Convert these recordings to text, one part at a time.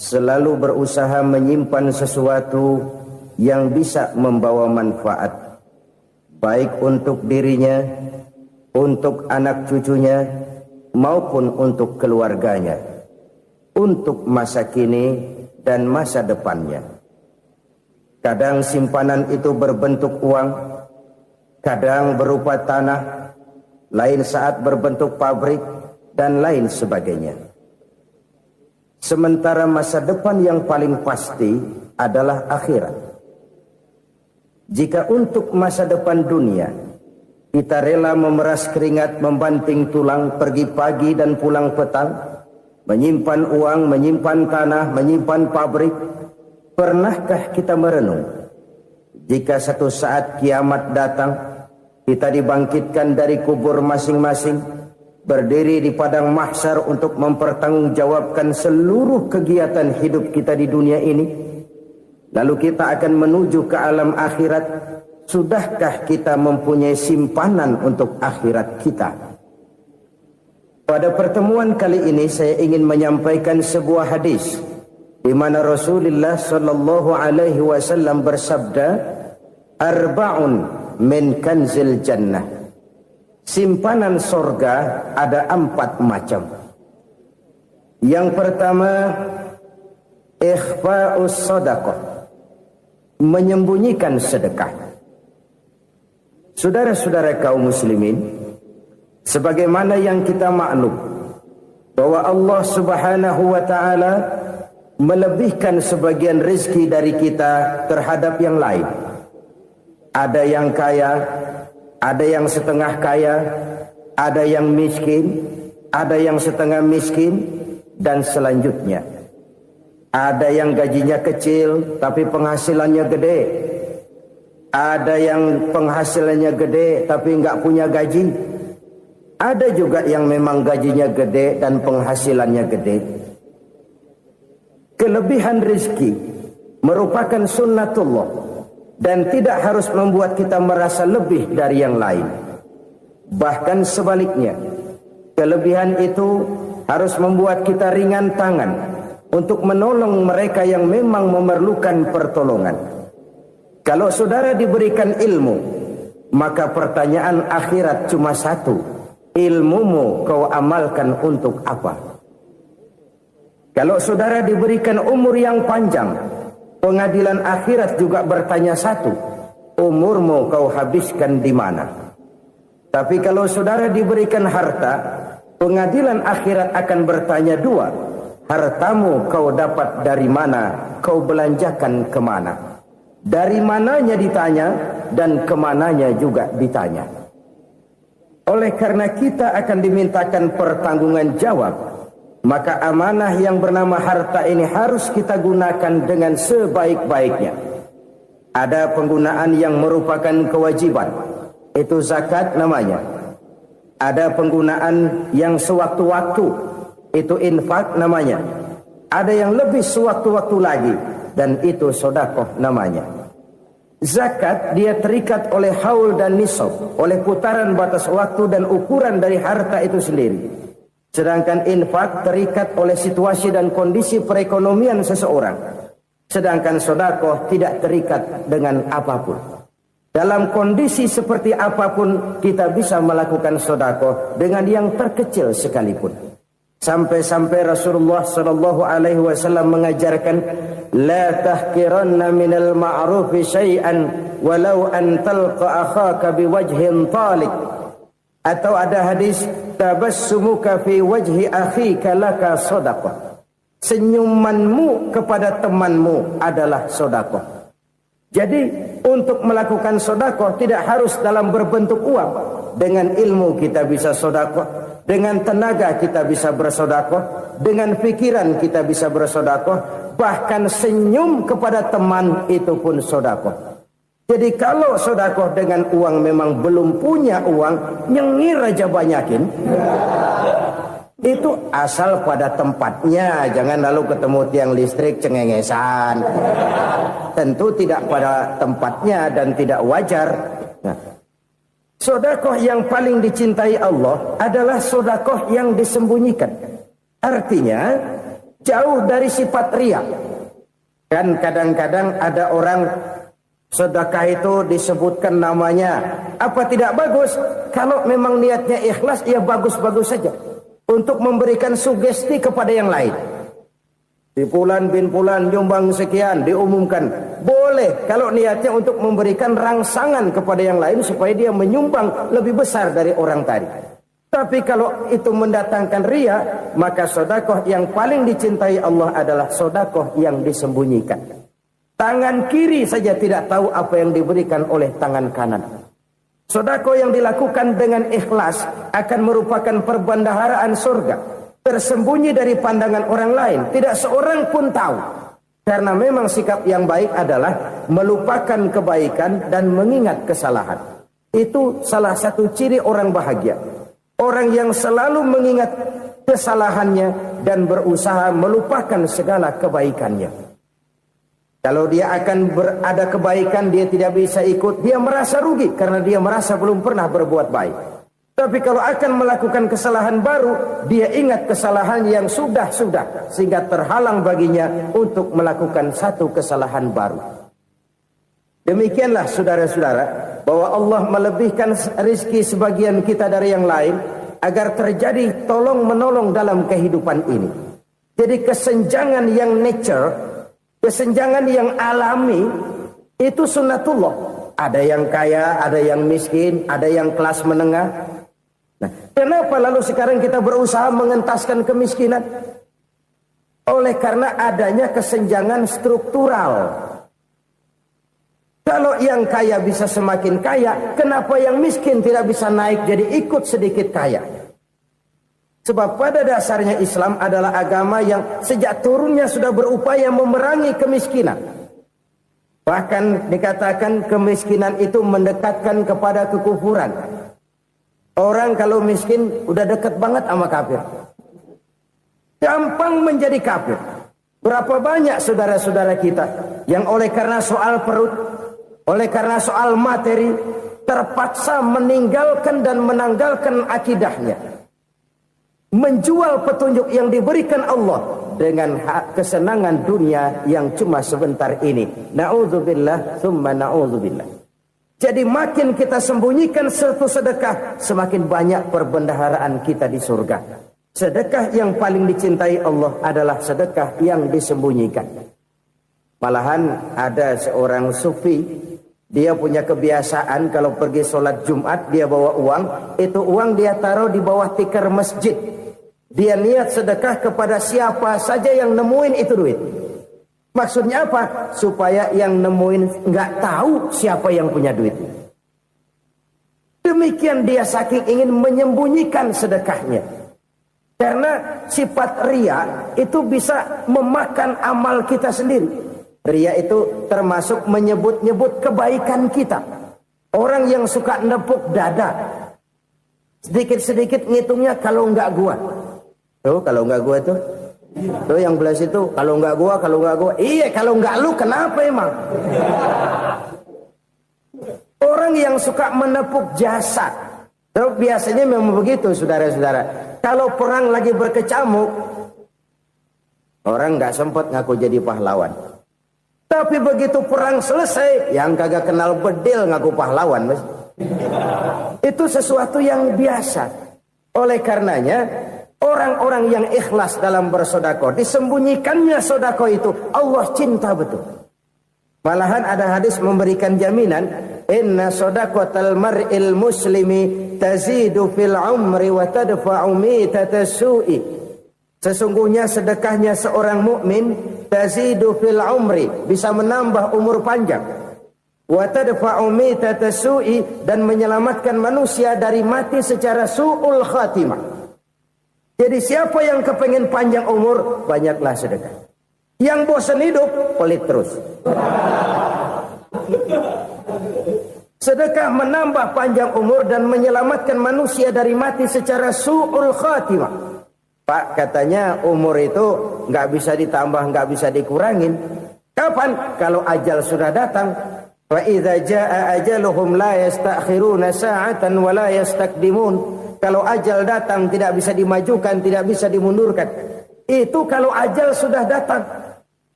selalu berusaha menyimpan sesuatu yang bisa membawa manfaat, baik untuk dirinya, untuk anak cucunya, maupun untuk keluarganya, untuk masa kini dan masa depannya. Kadang simpanan itu berbentuk uang, kadang berupa tanah, lain saat berbentuk pabrik, dan lain sebagainya. Sementara masa depan yang paling pasti adalah akhirat. Jika untuk masa depan dunia kita rela memeras keringat, membanting tulang, pergi pagi dan pulang petang, menyimpan uang, menyimpan tanah, menyimpan pabrik, pernahkah kita merenung jika satu saat kiamat datang, kita dibangkitkan dari kubur masing-masing, berdiri di padang mahsyar untuk mempertanggungjawabkan seluruh kegiatan hidup kita di dunia ini, lalu kita akan menuju ke alam akhirat. Sudahkah kita mempunyai simpanan untuk akhirat kita? Pada pertemuan kali ini saya ingin menyampaikan sebuah hadis di mana Rasulullah sallallahu alaihi wasallam bersabda, "Arba'un min kanzil jannah." Simpanan sorga ada 4 macam. Yang pertama, ikhfa'us sadaqah, menyembunyikan sedekah. Saudara-saudara kaum muslimin, sebagaimana yang kita maklum bahwa Allah Subhanahu wa taala melebihkan sebagian rezeki dari kita terhadap yang lain. Ada yang kaya, ada yang setengah kaya, ada yang miskin, ada yang setengah miskin, dan selanjutnya. Ada yang gajinya kecil tapi penghasilannya gede. Ada yang penghasilannya gede tapi nggak punya gaji. Ada juga yang memang gajinya gede dan penghasilannya gede. Kelebihan rezeki merupakan sunnatullah dan tidak harus membuat kita merasa lebih dari yang lain. Bahkan sebaliknya, kelebihan itu harus membuat kita ringan tangan untuk menolong mereka yang memang memerlukan pertolongan. Kalau saudara diberikan ilmu, maka pertanyaan akhirat cuma satu: ilmumu kau amalkan untuk apa? Kalau saudara diberikan umur yang panjang, pengadilan akhirat juga bertanya satu: umurmu kau habiskan di mana? Tapi kalau saudara diberikan harta, pengadilan akhirat akan bertanya 2: hartamu kau dapat dari mana? Kau belanjakan kemana? Dari mananya ditanya dan kemananya juga ditanya. Oleh karena kita akan dimintakan pertanggungan jawab, maka amanah yang bernama harta ini harus kita gunakan dengan sebaik-baiknya. Ada penggunaan yang merupakan kewajiban, itu zakat namanya. Ada penggunaan yang sewaktu-waktu, itu infak namanya. Ada yang lebih sewaktu-waktu lagi, dan itu sedekah namanya. Zakat dia terikat oleh haul dan nisab, oleh putaran batas waktu dan ukuran dari harta itu sendiri. Sedangkan infak terikat oleh situasi dan kondisi perekonomian seseorang. Sedangkan sedekah tidak terikat dengan apapun. Dalam kondisi seperti apapun kita bisa melakukan sedekah dengan yang terkecil sekalipun. Sampai-sampai Rasulullah sallallahu alaihi wasallam mengajarkan, la tahqiranna minal ma'rufi syai'an walau an talqa akhaka biwajhin talik. Atau ada hadis, tabassumuka fi wajhi akhika laka shadaqah. Senyumanmu kepada temanmu adalah sedekah. Jadi untuk melakukan sedekah tidak harus dalam berbentuk uang. Dengan ilmu kita bisa sedekah. Dengan tenaga kita bisa bersedekah, dengan pikiran kita bisa bersedekah, bahkan senyum kepada teman itu pun sedekah. Jadi kalau sedekah dengan uang memang belum punya uang, nyengir aja banyakin. Itu asal pada tempatnya, jangan lalu ketemu tiang listrik cengengesan. Tentu tidak pada tempatnya dan tidak wajar. Nah, sedekah yang paling dicintai Allah adalah sedekah yang disembunyikan. Artinya, jauh dari sifat riya. Kan kadang-kadang ada orang sedekah itu disebutkan namanya, apa tidak bagus? Kalau memang niatnya ikhlas, ya bagus-bagus saja. Untuk memberikan sugesti kepada yang lain. Di Fulan bin Fulan nyumbang sekian, diumumkan. Boleh kalau niatnya untuk memberikan rangsangan kepada yang lain supaya dia menyumbang lebih besar dari orang tadi. Tapi kalau itu mendatangkan riya, maka sedekah yang paling dicintai Allah adalah sedekah yang disembunyikan. Tangan kiri saja tidak tahu apa yang diberikan oleh tangan kanan. Sedekah yang dilakukan dengan ikhlas akan merupakan perbendaharaan surga, tersembunyi dari pandangan orang lain, tidak seorang pun tahu. Karena memang sikap yang baik adalah melupakan kebaikan dan mengingat kesalahan. Itu salah satu ciri orang bahagia. Orang yang selalu mengingat kesalahannya dan berusaha melupakan segala kebaikannya. Kalau dia akan berada kebaikan, dia tidak bisa ikut, dia merasa rugi karena dia merasa belum pernah berbuat baik. Tapi kalau akan melakukan kesalahan baru, dia ingat kesalahan yang sudah-sudah, sehingga terhalang baginya untuk melakukan satu kesalahan baru. Demikianlah saudara-saudara, bahwa Allah melebihkan rizki sebagian kita dari yang lain, agar terjadi tolong-menolong dalam kehidupan ini. Jadi kesenjangan yang nature, kesenjangan yang alami, itu sunnatullah. Ada yang kaya, ada yang miskin, ada yang kelas menengah. Nah, kenapa lalu sekarang kita berusaha mengentaskan kemiskinan? Oleh karena adanya kesenjangan struktural. Kalau yang kaya bisa semakin kaya, kenapa yang miskin tidak bisa naik jadi ikut sedikit kaya? Sebab pada dasarnya Islam adalah agama yang sejak turunnya sudah berupaya memerangi kemiskinan. Bahkan dikatakan kemiskinan itu mendekatkan kepada kekufuran. Orang kalau miskin udah dekat banget sama kafir. Gampang menjadi kafir. Berapa banyak saudara-saudara kita yang oleh karena soal perut, oleh karena soal materi, terpaksa meninggalkan dan menanggalkan akidahnya. Menjual petunjuk yang diberikan Allah dengan kesenangan dunia yang cuma sebentar ini. Na'udzubillah, thumma na'udzubillah. Jadi makin kita sembunyikan satu sedekah, semakin banyak perbendaharaan kita di surga. Sedekah yang paling dicintai Allah adalah sedekah yang disembunyikan. Malahan ada seorang sufi, dia punya kebiasaan kalau pergi sholat Jumat dia bawa uang, itu uang dia taruh di bawah tikar masjid. Dia niat sedekah kepada siapa saja yang nemuin itu duit. Maksudnya apa? Supaya yang nemuin nggak tahu siapa yang punya duit. Demikian dia saking ingin menyembunyikan sedekahnya. Karena sifat riya itu bisa memakan amal kita sendiri. Riya itu termasuk menyebut-nyebut kebaikan kita. Orang yang suka nepuk dada, sedikit-sedikit ngitungnya kalau nggak gua. Tuh kalau nggak gua tuh yang belah situ kalau nggak gua. Iya kalau nggak lu kenapa emang? Orang yang suka menepuk jasad. Tuh biasanya memang begitu saudara-saudara. Kalau perang lagi berkecamuk, orang nggak sempat ngaku jadi pahlawan. Tapi begitu perang selesai, yang kagak kenal bedil ngaku pahlawan, mas. Itu sesuatu yang biasa. Oleh karenanya, orang-orang yang ikhlas dalam bersedekah, disembunyikannya sedekah itu, Allah cinta betul. Malahan ada hadis memberikan jaminan, inna sedaqatal mar'il muslimi tazidu fil umri wa tadfa'u mitatas su'i. Sesungguhnya sedekahnya seorang mukmin tazidu fil umri, bisa menambah umur panjang. Wa tadfa'u mitatas su'i, dan menyelamatkan manusia dari mati secara su'ul khatimah. Jadi siapa yang kepengen panjang umur, banyaklah sedekah. Yang bosan hidup, pelit terus. Sedekah menambah panjang umur dan menyelamatkan manusia dari mati secara su'ul khatimah. Pak, katanya umur itu nggak bisa ditambah, nggak bisa dikurangin. Kapan? Kalau ajal sudah datang. Wa idza jaa ajaluhum la yastakhiruna sa'atan wa la yastakdimun. Kalau ajal datang tidak bisa dimajukan, tidak bisa dimundurkan. Itu kalau ajal sudah datang.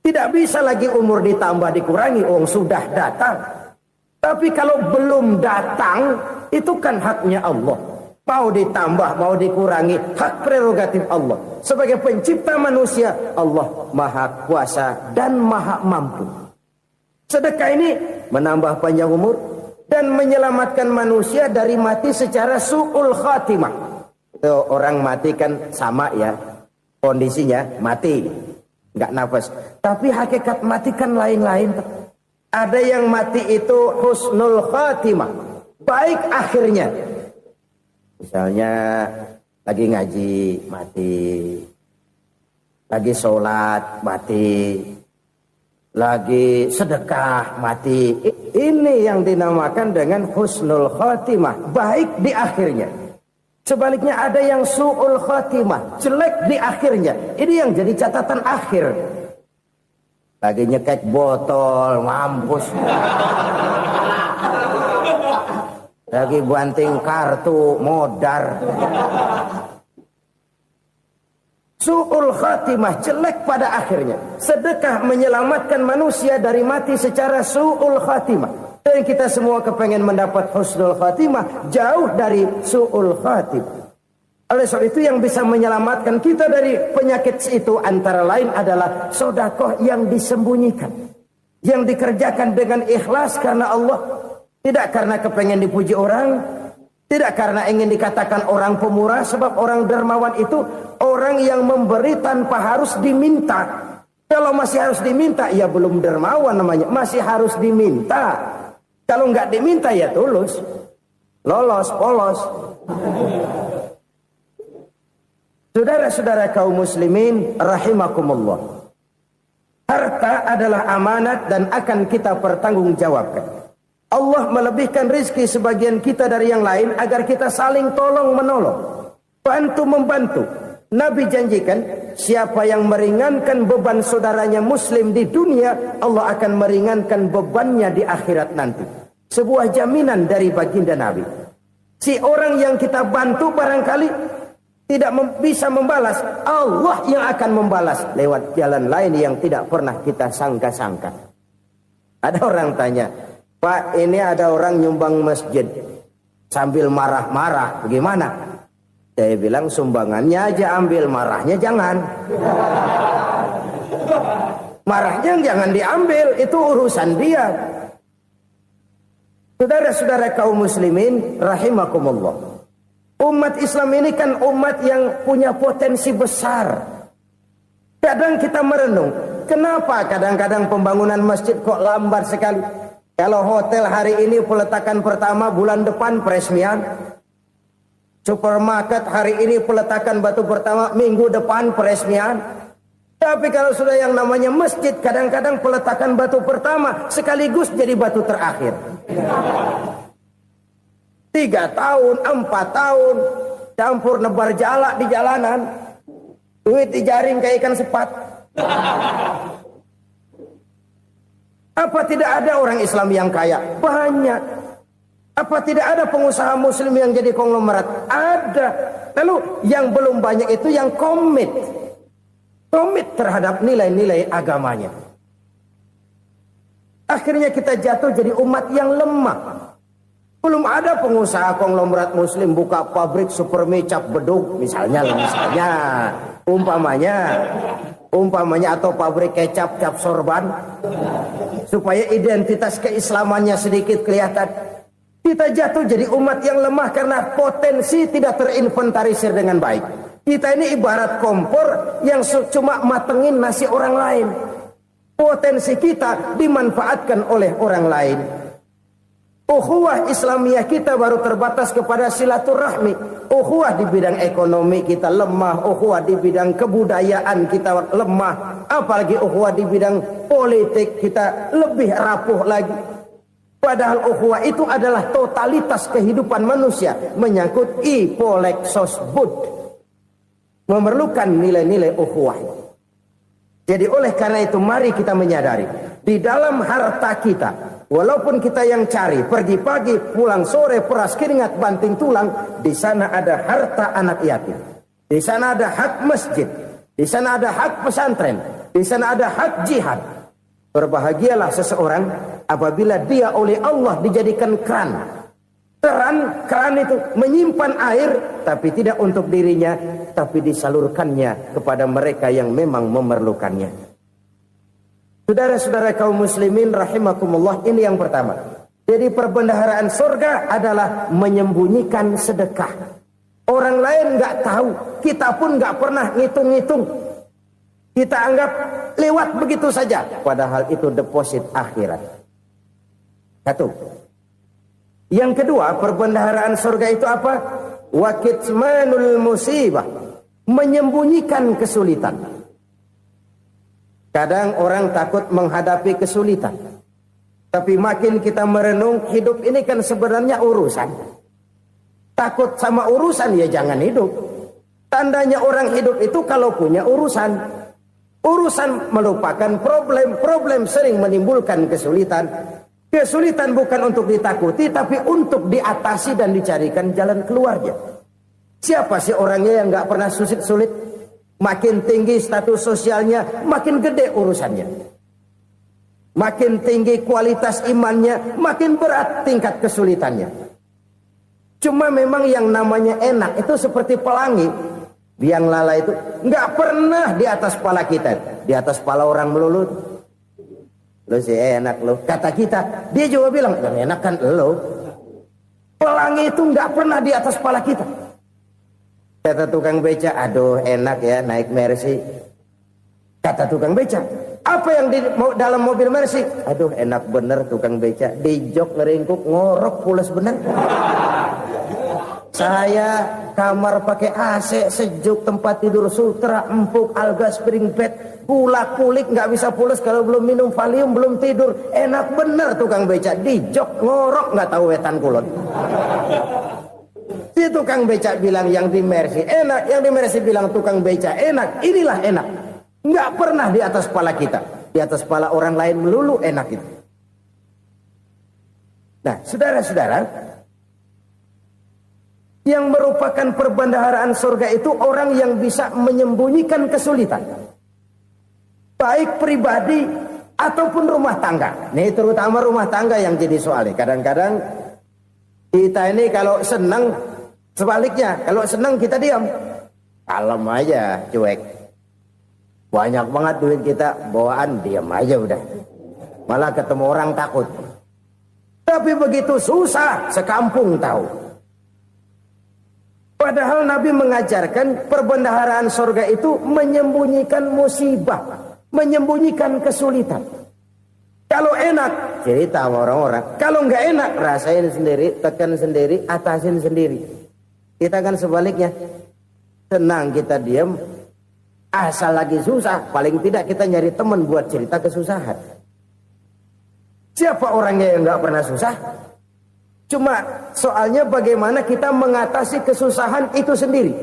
Tidak bisa lagi umur ditambah dikurangi, sudah datang. Tapi kalau belum datang, itu kan haknya Allah. Mau ditambah, mau dikurangi, hak prerogatif Allah. Sebagai pencipta manusia, Allah Maha Kuasa dan Maha Mampu. Sedekah ini menambah panjang umur dan menyelamatkan manusia dari mati secara su'ul khatimah. Itu orang mati kan sama ya, kondisinya mati, nggak nafas. Tapi hakikat mati kan lain-lain. Ada yang mati itu husnul khatimah, baik akhirnya. Misalnya lagi ngaji mati, lagi sholat mati, lagi sedekah mati. Ini yang dinamakan dengan husnul khatimah, baik di akhirnya. Sebaliknya ada yang su'ul khatimah, jelek di akhirnya. Ini yang jadi catatan akhir. Lagi nyekek botol, mampus. Lagi banting kartu, modar. Su'ul khatimah, jelek pada akhirnya. Sedekah menyelamatkan manusia dari mati secara su'ul khatimah. Dan kita semua kepengen mendapat husnul khatimah, jauh dari su'ul khatimah. Oleh sebab itu yang bisa menyelamatkan kita dari penyakit itu antara lain adalah sedekah yang disembunyikan. Yang dikerjakan dengan ikhlas karena Allah. Tidak karena kepengen dipuji orang, tidak karena ingin dikatakan orang pemurah, sebab orang dermawan itu orang yang memberi tanpa harus diminta. Kalau masih harus diminta, ya belum dermawan namanya, masih harus diminta. Kalau nggak diminta ya tulus, lolos, polos. Saudara-saudara kaum muslimin rahimakumullah. Harta adalah amanat dan akan kita pertanggungjawabkan. Allah melebihkan rizki sebagian kita dari yang lain agar kita saling tolong menolong, bantu membantu. Nabi janjikan siapa yang meringankan beban saudaranya muslim di dunia, Allah akan meringankan bebannya di akhirat nanti. Sebuah jaminan dari baginda Nabi. Si orang yang kita bantu barangkali tidak bisa membalas, Allah yang akan membalas lewat jalan lain yang tidak pernah kita sangka-sangka. Ada orang tanya, Pak, ini ada orang nyumbang masjid sambil marah-marah, bagaimana? Saya bilang sumbangannya aja ambil, marahnya jangan. Marahnya jangan diambil, itu urusan dia. Saudara-saudara kaum muslimin rahimakumullah. Umat Islam ini kan umat yang punya potensi besar. Kadang kita merenung, kenapa kadang-kadang pembangunan masjid kok lambat sekali? Kalau hotel hari ini peletakan pertama, bulan depan peresmian. Supermarket hari ini peletakan batu pertama, minggu depan peresmian. Tapi kalau sudah yang namanya masjid, kadang-kadang peletakan batu pertama sekaligus jadi batu terakhir. 3 tahun, 4 tahun, campur nebar jalak di jalanan, duit dijaring kayak ikan sepat. Apa tidak ada orang Islam yang kaya? Banyak. Apa tidak ada pengusaha muslim yang jadi konglomerat? Ada. Lalu yang belum banyak itu yang komit terhadap nilai-nilai agamanya. Akhirnya kita jatuh jadi umat yang lemah. Belum ada pengusaha konglomerat muslim buka pabrik supermi cap beduk misalnya umpamanya atau pabrik kecap cap sorban supaya identitas keislamannya sedikit kelihatan. Kita jatuh jadi umat yang lemah karena potensi tidak terinventarisir dengan baik. Kita ini ibarat kompor yang cuma matengin nasi orang lain. Potensi kita dimanfaatkan oleh orang lain. Ukhuwah Islamiyah kita baru terbatas kepada silaturahmi. Ukhuwah di bidang ekonomi kita lemah, ukhuwah di bidang kebudayaan kita lemah, apalagi ukhuwah di bidang politik kita lebih rapuh lagi. Padahal ukhuwah itu adalah totalitas kehidupan manusia, menyangkut ipolexosbud, memerlukan nilai-nilai ukhuwah. Jadi oleh karena itu mari kita menyadari di dalam harta kita, walaupun kita yang cari, pergi pagi, pulang sore, peras keringat, banting tulang, di sana ada harta anak yatim. Di sana ada hak masjid. Di sana ada hak pesantren, di sana ada hak jihad. Berbahagialah seseorang apabila dia oleh Allah dijadikan keran. Keran itu menyimpan air, tapi tidak untuk dirinya, tapi disalurkannya kepada mereka yang memang memerlukannya. Saudara-saudara kaum muslimin rahimakumullah, ini yang pertama. Jadi perbendaharaan surga adalah menyembunyikan sedekah. Orang lain nggak tahu, kita pun nggak pernah ngitung-ngitung. Kita anggap lewat begitu saja, padahal itu deposit akhirat. Satu. Yang kedua, perbendaharaan surga itu apa? Wa kitmanul musibah, menyembunyikan kesulitan. Kadang orang takut menghadapi kesulitan. Tapi makin kita merenung, hidup ini kan sebenarnya urusan. Takut sama urusan, ya jangan hidup. Tandanya orang hidup itu kalau punya urusan. Urusan melupakan problem. Problem sering menimbulkan kesulitan. Kesulitan bukan untuk ditakuti, tapi untuk diatasi dan dicarikan jalan keluarnya. Siapa sih orangnya yang gak pernah sulit-sulit? Makin tinggi status sosialnya, makin gede urusannya. Makin tinggi kualitas imannya, makin berat tingkat kesulitannya. Cuma memang yang namanya enak itu seperti pelangi. Biang lala itu nggak pernah di atas kepala kita, di atas kepala orang melulu. Lo sih enak lo, kata kita. Dia juga bilang yang enak kan lo. Pelangi itu nggak pernah di atas kepala kita. Kata tukang beca, aduh enak ya naik Mercy. Kata tukang beca, apa yang di dalam mobil Mercy? Aduh enak bener tukang beca, di jok ngeringkuk ngorok pulas bener. Saya kamar pakai AC sejuk, tempat tidur sutra empuk, alga spring bed, kulak kulik nggak bisa pulas kalau belum minum Valium, belum tidur. Enak bener tukang beca, di jok ngorok nggak tahu wetan kulon. Si tukang beca bilang yang di Mercy enak, yang di Mercy bilang tukang beca enak. Inilah enak. Nggak pernah di atas kepala kita, di atas kepala orang lain melulu enak itu. Nah, saudara-saudara, yang merupakan perbendaharaan surga itu orang yang bisa menyembunyikan kesulitan, baik pribadi ataupun rumah tangga. Nih terutama rumah tangga yang jadi soalnya. Kadang-kadang kita ini kalau senang, sebaliknya kalau senang kita diam, kalem aja, cuek. Banyak banget duit kita, bawaan diam aja udah. Malah ketemu orang takut. Tapi begitu susah, sekampung tahu. Padahal Nabi mengajarkan perbendaharaan surga itu menyembunyikan musibah, menyembunyikan kesulitan. Kalau enak, cerita sama orang-orang. Kalau nggak enak, rasain sendiri, tekan sendiri, atasin sendiri. Kita kan sebaliknya. Tenang kita diam, asal lagi susah, paling tidak kita nyari teman buat cerita kesusahan. Siapa orangnya yang nggak pernah susah? Cuma soalnya bagaimana kita mengatasi kesusahan itu sendiri.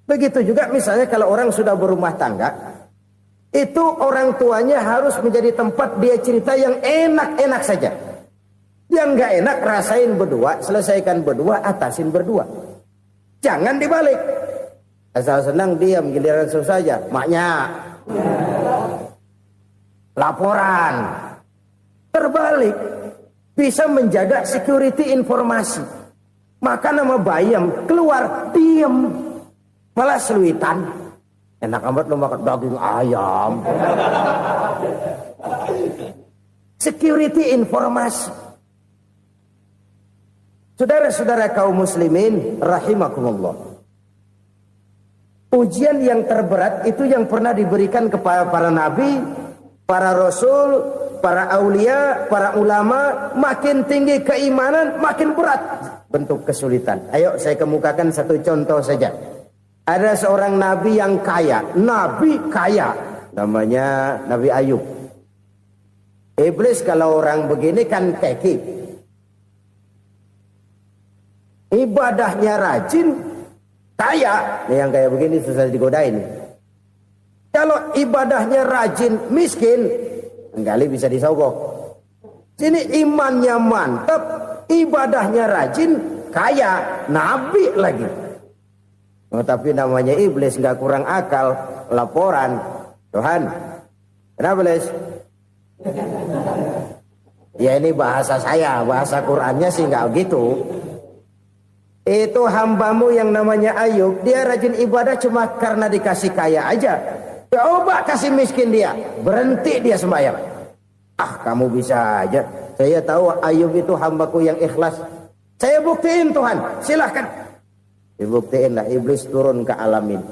Begitu juga misalnya kalau orang sudah berumah tangga, itu orang tuanya harus menjadi tempat dia cerita yang enak-enak saja. Yang nggak enak rasain berdua, selesaikan berdua, atasin berdua. Jangan dibalik. Asal senang diam, giliran susah saja. Maknya laporan. Terbalik. Bisa menjaga security informasi. Maka nama bayam keluar diam, malah seluitan. Enak amat lo makan daging ayam. Security informasi. Saudara-saudara kaum muslimin rahimakumullah. Ujian yang terberat itu yang pernah diberikan kepada para nabi, para rasul, para aulia, para ulama. Makin tinggi keimanan, makin berat bentuk kesulitan. Ayo saya kemukakan satu contoh saja. Ada seorang nabi yang kaya, nabi kaya, namanya Nabi Ayub. Iblis kalau orang begini kan keki, ibadahnya rajin, kaya. Nih yang kayak begini susah digodain. Kalau ibadahnya rajin, miskin, kali bisa disogok. Sini imannya mantap, ibadahnya rajin, kaya, nabi lagi. Tapi namanya iblis, nggak kurang akal. Laporan, Tuhan, kenapa Les? Ya ini bahasa saya, bahasa Qur'annya sih nggak gitu. Itu hambamu yang namanya Ayub, dia rajin ibadah cuma karena dikasih kaya aja. Coba kasih miskin dia, berhenti dia sembahyang. Ah, kamu bisa aja. Saya tahu Ayub itu hambaku yang ikhlas. Saya buktiin Tuhan, silahkan. Dibuktiin lah, iblis turun ke alam ini.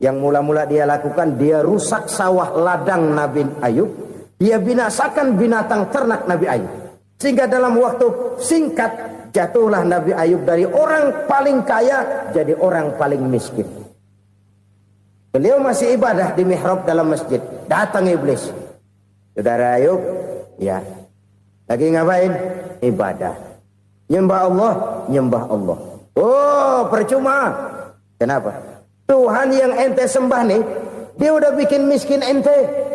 Yang mula-mula dia lakukan, dia rusak sawah ladang Nabi Ayub. Dia binasakan binatang ternak Nabi Ayub. Sehingga dalam waktu singkat, jatuhlah Nabi Ayub dari orang paling kaya, jadi orang paling miskin. Beliau masih ibadah di mihrab dalam masjid. Datang iblis. Saudara Ayub, ya. Lagi ngapain? Ibadah. Nyembah Allah, nyembah Allah. Oh, percuma. Kenapa? Tuhan yang ente sembah nih, dia udah bikin miskin ente.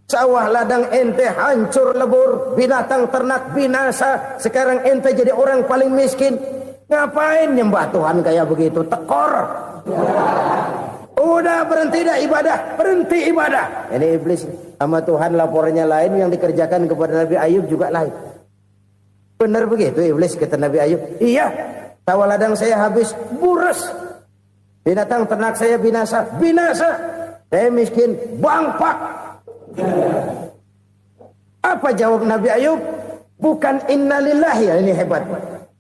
Sawah ladang ente hancur lebur, binatang ternak binasa. Sekarang ente jadi orang paling miskin. Ngapain nyembah Tuhan kayak begitu? Tekor. Udah berhenti dah ibadah, berhenti ibadah. Ini iblis sama Tuhan laporannya lain, yang dikerjakan kepada Nabi Ayub juga lain. Benar begitu iblis, kata Nabi Ayub. Iya, sawah ladang saya habis, buras. Binatang ternak saya binasa, binasa. Saya miskin, bangpak. Apa jawab Nabi Ayub? Bukan innalillahi, ya ini hebat.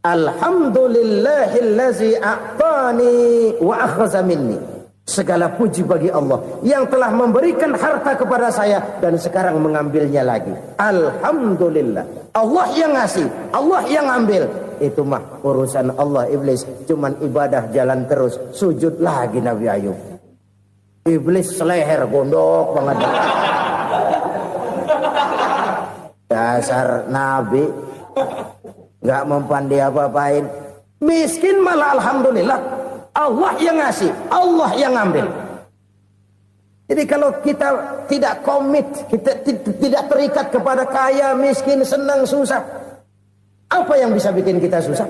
Alhamdulillahillazi a'tani wa akhza minni. Segala puji bagi Allah yang telah memberikan harta kepada saya dan sekarang mengambilnya lagi. Alhamdulillah. Allah yang ngasih, Allah yang ambil. Itu mah urusan Allah. Iblis cuman ibadah jalan terus, sujud lagi Nabi Ayub. Iblis seleher gondok banget. Dasar Nabi nggak mempan dia apa-apain. Miskin malah alhamdulillah. Allah yang ngasih, Allah yang ambil. Jadi kalau kita tidak komit, kita tidak terikat kepada kaya, miskin, senang, susah, apa yang bisa bikin kita susah?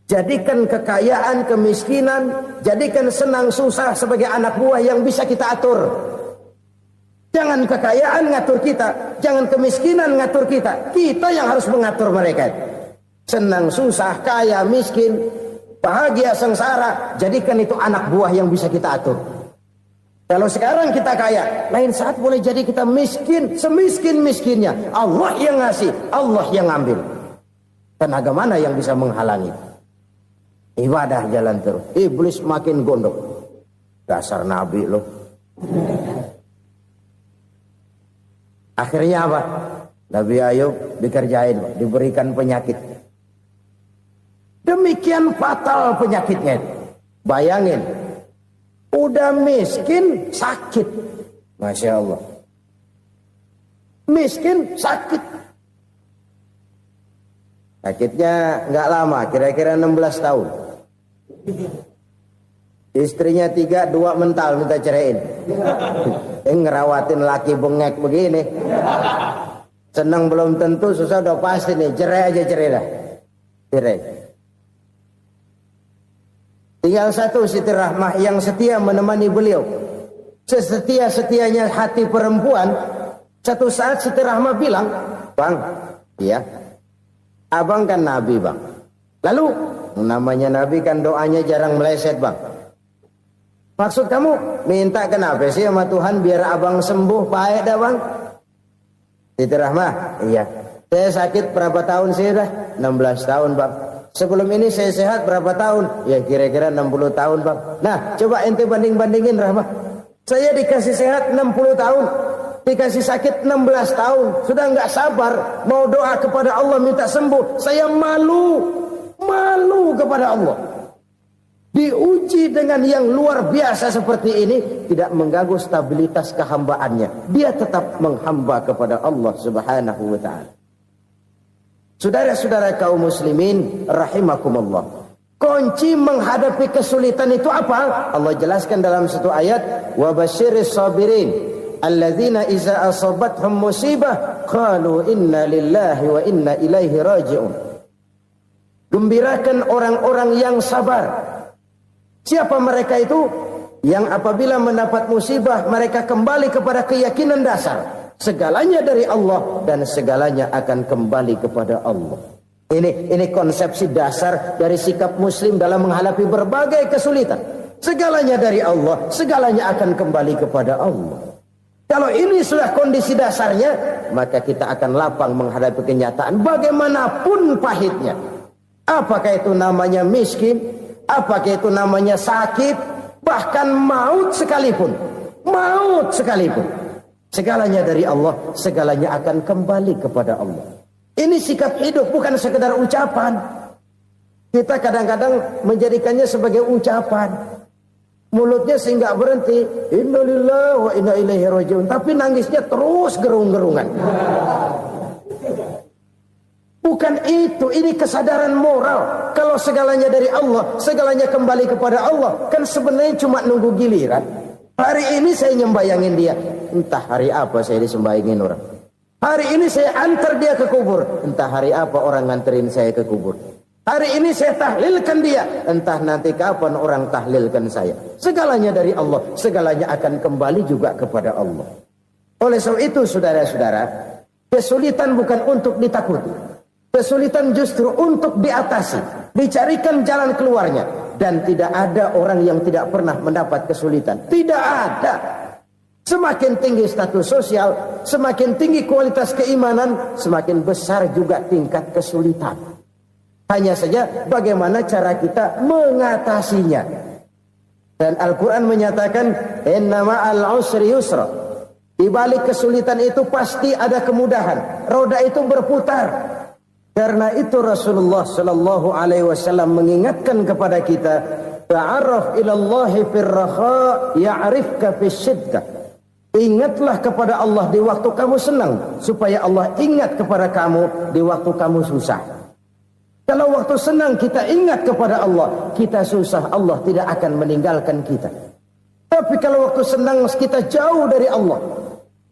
Jadikan kekayaan, kemiskinan, jadikan senang, susah sebagai anak buah yang bisa kita atur. Jangan kekayaan ngatur kita, jangan kemiskinan ngatur kita. Kita yang harus mengatur mereka. Senang, susah, kaya, miskin, bahagia, sengsara, jadikan itu anak buah yang bisa kita atur. Kalau sekarang kita kaya, lain saat boleh jadi kita miskin, semiskin-miskinnya. Allah yang ngasih, Allah yang ambil. Tenaga mana yang bisa menghalangi? Ibadah jalan terus. Iblis makin gondok. Dasar Nabi loh. Akhirnya apa? Nabi Ayub dikerjain, diberikan penyakit. Demikian fatal penyakitnya. Bayangin, udah miskin sakit. Masya Allah. Miskin sakit. Sakitnya nggak lama, kira-kira 16 tahun. Istrinya 3, 2 mental minta ceraiin. Ngerawatin laki bengek begini. Senang belum tentu, susah udah pasti nih. Cerai aja, cerai dah. Cerai. Tinggal satu Siti Rahmah yang setia menemani beliau. Sesetia-setianya hati perempuan. Satu saat Siti Rahmah bilang, "Bang, iya, abang kan Nabi, Bang. Lalu, namanya Nabi kan doanya jarang meleset, Bang. Maksud kamu minta kenapa sih sama Tuhan biar abang sembuh, baik dah, Bang?" Siti Rahmah, iya. Saya sakit berapa tahun sih dah? 16 tahun, Bang. Sebelum ini saya sehat berapa tahun? Ya kira-kira 60 tahun, Bang. Nah, coba ente banding-bandingin, Rahmah. Saya dikasih sehat 60 tahun. Dikasih sakit 16 tahun. Sudah nggak sabar. Mau doa kepada Allah minta sembuh. Saya malu. Malu kepada Allah. Diuji dengan yang luar biasa seperti ini. Tidak mengganggu stabilitas kehambaannya. Dia tetap menghamba kepada Allah subhanahu wa ta'ala. Saudara-saudara kaum muslimin rahimakumullah. Kunci menghadapi kesulitan itu apa? Allah jelaskan dalam satu ayat, wa basyiris sabirin alladzina iza asabathum musibah qalu inna lillahi wa inna ilaihi raji'un. Gembirakan orang-orang yang sabar Siapa mereka itu? Yang apabila mendapat musibah mereka kembali kepada keyakinan dasar, segalanya dari Allah dan segalanya akan kembali kepada Allah. Ini konsepsi dasar dari sikap muslim dalam menghadapi berbagai kesulitan. Segalanya dari Allah, segalanya akan kembali kepada Allah. Kalau ini sudah kondisi dasarnya, maka kita akan lapang menghadapi kenyataan bagaimanapun pahitnya. Apakah itu namanya miskin, apakah itu namanya sakit, bahkan maut sekalipun. Maut sekalipun. Segalanya dari Allah, segalanya akan kembali kepada Allah. Ini sikap hidup, bukan sekedar ucapan. Kita kadang-kadang menjadikannya sebagai ucapan. Mulutnya sehingga berhenti, innalillahi wa inna ilaihi rajiun, tapi nangisnya terus gerung-gerungan. Bukan itu, ini kesadaran moral. Kalau segalanya dari Allah, segalanya kembali kepada Allah, kan sebenarnya cuma nunggu giliran. Hari ini saya nyembayangin dia, entah hari apa saya disembayangin orang. Hari ini saya antar dia ke kubur, entah hari apa orang nganterin saya ke kubur. Hari ini saya tahlilkan dia, entah nanti kapan orang tahlilkan saya. Segalanya dari Allah, segalanya akan kembali juga kepada Allah. Oleh sebab itu saudara-saudara, kesulitan bukan untuk ditakuti. Kesulitan justru untuk diatasi, dicarikan jalan keluarnya. Dan tidak ada orang yang tidak pernah mendapat kesulitan. Tidak ada. Semakin tinggi status sosial, semakin tinggi kualitas keimanan, semakin besar juga tingkat kesulitan. Hanya saja bagaimana cara kita mengatasinya. Dan Al-Quran menyatakan, inna ma'al usri yusra. Di balik kesulitan itu pasti ada kemudahan. Roda itu berputar. Karena itu Rasulullah sallallahu alaihi wasallam mengingatkan kepada kita, ta'arraf ilallahi fir rakha ya'rifka fis syiddah. Ingatlah kepada Allah di waktu kamu senang, supaya Allah ingat kepada kamu di waktu kamu susah. Kalau waktu senang kita ingat kepada Allah, kita susah, Allah tidak akan meninggalkan kita. Tapi kalau waktu senang kita jauh dari Allah,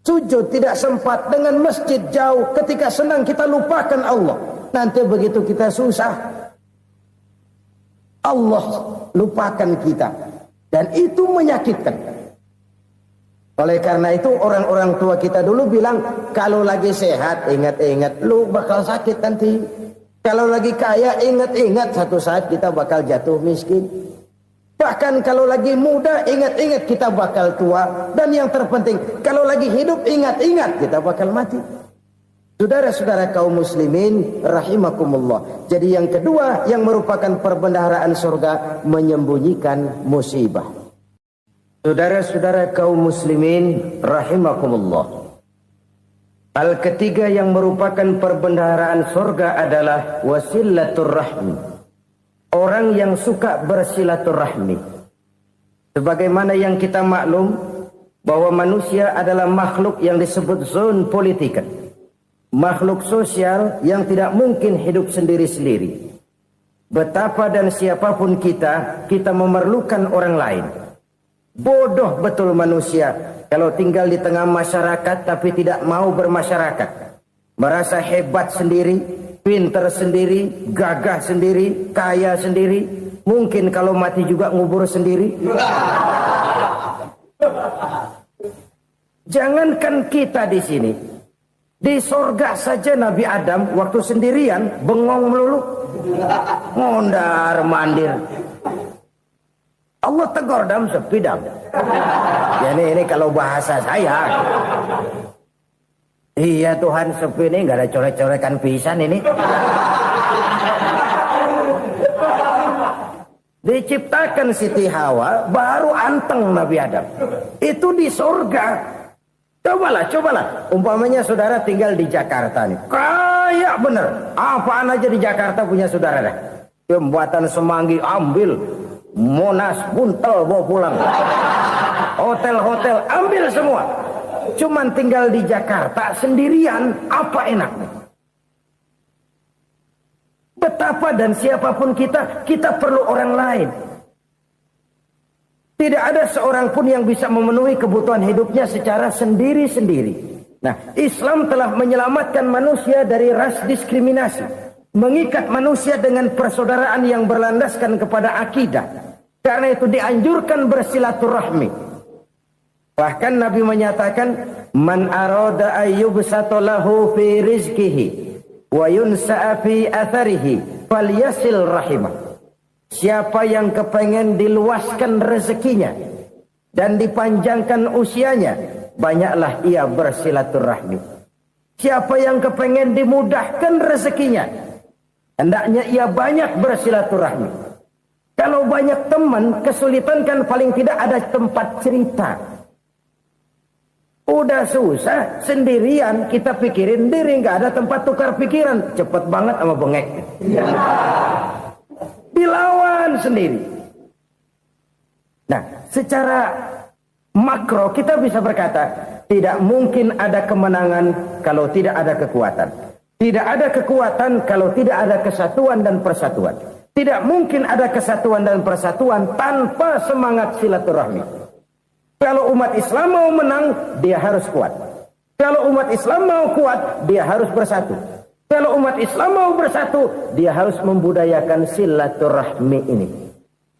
sujud tidak sempat, dengan masjid jauh, ketika senang kita lupakan Allah. Nanti begitu kita susah, Allah lupakan kita. Dan itu menyakitkan. Oleh karena itu orang-orang tua kita dulu bilang, kalau lagi sehat ingat-ingat lu bakal sakit nanti. Kalau lagi kaya ingat-ingat satu saat kita bakal jatuh miskin. Bahkan kalau lagi muda ingat-ingat kita bakal tua. Dan yang terpenting kalau lagi hidup ingat-ingat kita bakal mati. Saudara-saudara kaum muslimin rahimakumullah. Jadi yang kedua yang merupakan perbendaharaan surga, menyembunyikan musibah. Saudara-saudara kaum muslimin rahimakumullah. Hal ketiga yang merupakan perbendaharaan surga adalah wasilatur rahmi. Orang yang suka bersilaturahmi. Sebagaimana yang kita maklum bahwa manusia adalah makhluk yang disebut zon politika. Makhluk sosial yang tidak mungkin hidup sendiri-sendiri. Betapa dan siapapun kita memerlukan orang lain. Bodoh betul manusia kalau tinggal di tengah masyarakat tapi tidak mau bermasyarakat. Merasa hebat sendiri, pintar sendiri, gagah sendiri, kaya sendiri. Mungkin kalau mati juga ngubur sendiri. Jangankan kita di sini, di sorga saja Nabi Adam waktu sendirian bengong melulu, ngondar mandir. Allah tegur dam sepi dam. Ya ini kalau bahasa saya. Iya Tuhan sepi ini nggak ada coret-coretan pisan ini. Diciptakan Siti Hawa baru anteng Nabi Adam. Itu di surga. Cobalah. Umpamanya saudara tinggal di Jakarta nih. Kayak bener. Apaan aja di Jakarta punya saudara dah. Jembatan Semanggi ambil. Monas, Buntel bawa pulang. Hotel-hotel ambil semua. Cuman tinggal di Jakarta sendirian, apa enaknya? Betapa dan siapapun kita perlu orang lain. Tidak ada seorang pun yang bisa memenuhi kebutuhan hidupnya secara sendiri-sendiri. Nah, Islam telah menyelamatkan manusia dari ras diskriminasi. Mengikat manusia dengan persaudaraan yang berlandaskan kepada akidah. Karena itu dianjurkan bersilaturahmi. Bahkan Nabi menyatakan, man arada ayyubsata lahu fi rizqihi wa yunsa'a fi atharihi falyasil rahimah. Siapa yang kepengen diluaskan rezekinya dan dipanjangkan usianya, banyaklah ia bersilaturahmi. Siapa yang kepengen dimudahkan rezekinya, hendaknya ia banyak bersilaturahmi. Kalau banyak teman, kesulitan kan paling tidak ada tempat cerita. Udah susah, sendirian kita pikirin diri, nggak ada tempat tukar pikiran. Cepet banget sama bengek. Dilawan sendiri. Nah, secara makro kita bisa berkata, tidak mungkin ada kemenangan kalau tidak ada kekuatan. Tidak ada kekuatan kalau tidak ada kesatuan dan persatuan. Tidak mungkin ada kesatuan dan persatuan tanpa semangat silaturahmi. Kalau umat Islam mau menang, dia harus kuat. Kalau umat Islam mau kuat, dia harus bersatu. Kalau umat Islam mau bersatu, dia harus membudayakan silaturahmi ini.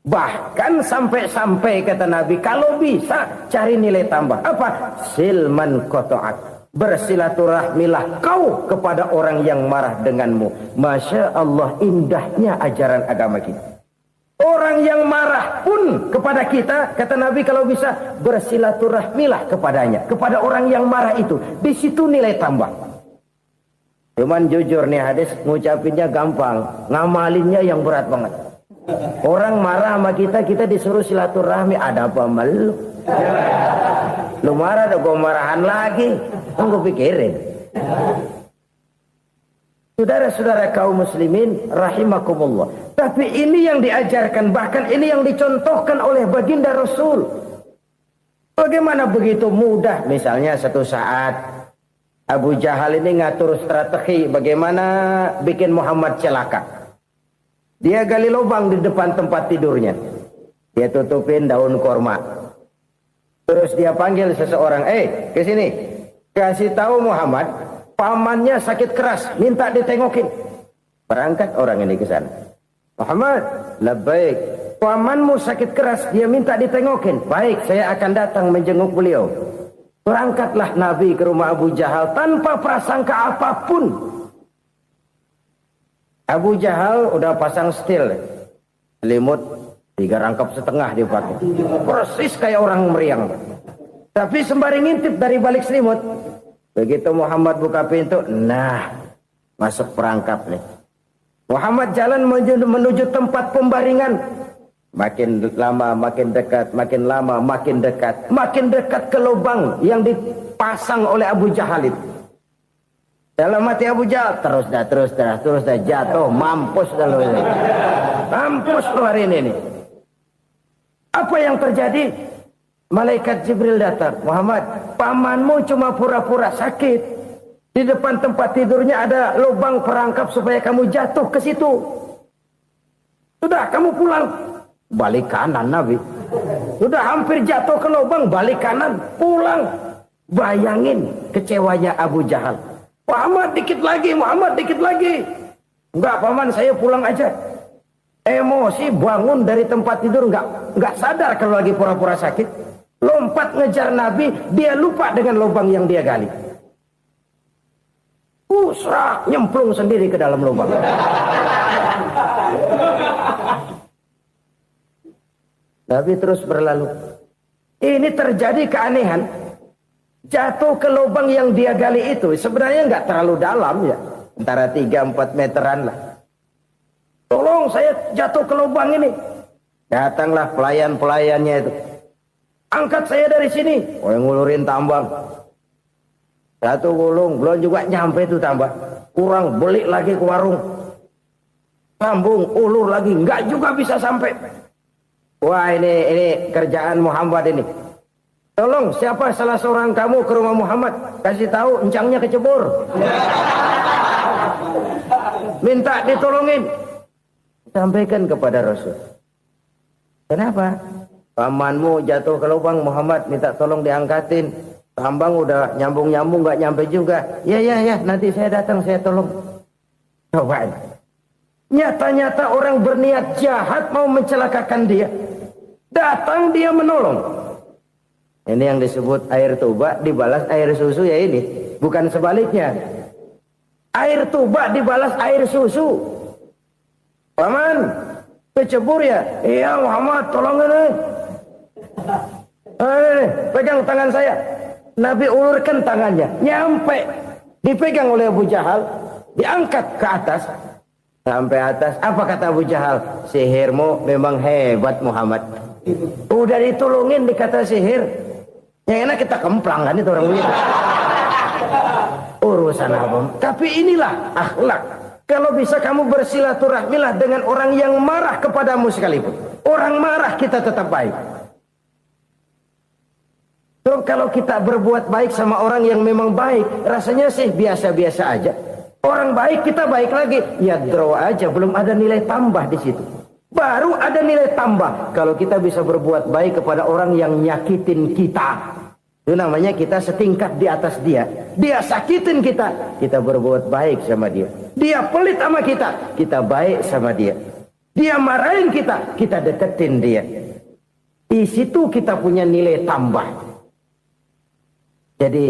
Bahkan sampai-sampai kata Nabi, kalau bisa cari nilai tambah. Apa? Silman qata'ak. Bersilaturahmilah kau kepada orang yang marah denganmu. Masya Allah, indahnya ajaran agama kita. Orang yang marah pun kepada kita, kata Nabi, kalau bisa bersilaturahmilah kepadanya. Kepada orang yang marah itu. Di situ nilai tambah. Cuman jujur nih hadis, ngucapinnya gampang, ngamalinnya yang berat banget. Orang marah sama kita, kita disuruh silaturahmi. Ada apa malu? Lu marah, ada gue marahan lagi. Gue pikirin. Saudara-saudara kaum muslimin rahimakumullah. Tapi ini yang diajarkan, bahkan ini yang dicontohkan oleh baginda Rasul. Bagaimana begitu mudah, misalnya satu saat Abu Jahal ini ngatur strategi bagaimana bikin Muhammad celaka. Dia gali lubang di depan tempat tidurnya. Dia tutupin daun korma. Terus dia panggil seseorang, ke sini. Kasih tahu Muhammad, pamannya sakit keras, minta ditengokin. Berangkat orang ini ke sana. Muhammad, labbaik. Pamanmu sakit keras, dia minta ditengokin. Baik, saya akan datang menjenguk beliau. Berangkatlah Nabi ke rumah Abu Jahal tanpa prasangka apapun. Abu Jahal udah pasang stil, selimut 3 rangkap setengah dipakai, persis kayak orang meriang. Tapi sembari ngintip dari balik selimut, begitu Muhammad buka pintu, nah masuk perangkap nih. Muhammad jalan menuju tempat pembaringan. Makin lama makin dekat, makin lama makin dekat, makin dekat ke lubang yang dipasang oleh Abu Jahal itu. Dalam hati Abu Jahal, terus dah jatuh, mampus dah lu ini. Mampus lu hari ini nih. Apa yang terjadi? Malaikat Jibril datang. Muhammad, pamanmu cuma pura-pura sakit. Di depan tempat tidurnya ada lubang perangkap supaya kamu jatuh ke situ. Sudah, kamu pulang. Balik kanan Nabi. Sudah hampir jatuh ke lubang, balik kanan, pulang. Bayangin kecewanya Abu Jahal. Muhammad dikit lagi, Muhammad dikit lagi. Enggak paman, saya pulang aja. Emosi bangun dari tempat tidur, enggak sadar kalau lagi pura-pura sakit. Lompat ngejar Nabi, dia lupa dengan lubang yang dia gali. Serak, nyemplung sendiri ke dalam lubang. Nabi terus berlalu. Ini terjadi keanehan. Jatuh ke lubang yang dia gali itu sebenarnya nggak terlalu dalam ya, antara 3-4 meteran lah. Tolong saya jatuh ke lubang ini. Datanglah pelayan-pelayannya itu. Angkat saya dari sini. Oh, yang ngulurin tambang. Satu gulung, belum juga nyampe itu tambang. Kurang, beli lagi ke warung. Sambung, ulur lagi, nggak juga bisa sampai. Wah, ini kerjaan Muhammad ini. Tolong, siapa salah seorang kamu ke rumah Muhammad, kasih tahu encangnya kecebur. Minta ditolongin. Sampaikan kepada Rasul. Kenapa? Pamanmu jatuh ke lubang, Muhammad minta tolong diangkatin. Tambang udah nyambung-nyambung nggak nyampe juga. Ya, nanti saya datang, saya tolong. Coba. Nyata-nyata orang berniat jahat mau mencelakakan dia. Datang dia menolong. Ini yang disebut air tuba dibalas air susu ya ini. Bukan sebaliknya. Air tuba dibalas air susu. Paman, kecebur ya? Iya Muhammad, tolong ini. Pegang tangan saya. Nabi ulurkan tangannya. Nyampe. Dipegang oleh Abu Jahal. Diangkat ke atas. Sampai atas. Apa kata Abu Jahal? Sihirmu memang hebat Muhammad. Udah ditolongin dikata sihir. Yang enak kita kemplang kan itu orang begitu. Urusan apa? Tapi inilah akhlak. Kalau bisa kamu bersilaturahmilah dengan orang yang marah kepadamu sekalipun. Orang marah kita tetap baik. So, kalau kita berbuat baik sama orang yang memang baik, rasanya sih biasa-biasa aja. Orang baik kita baik lagi. Ya draw aja, belum ada nilai tambah di situ. Baru ada nilai tambah kalau kita bisa berbuat baik kepada orang yang nyakitin kita. Itu namanya kita setingkat di atas dia. Dia sakitin kita, kita berbuat baik sama dia. Dia pelit sama kita, kita baik sama dia. Dia marahin kita, kita deketin dia. Di situ kita punya nilai tambah. Jadi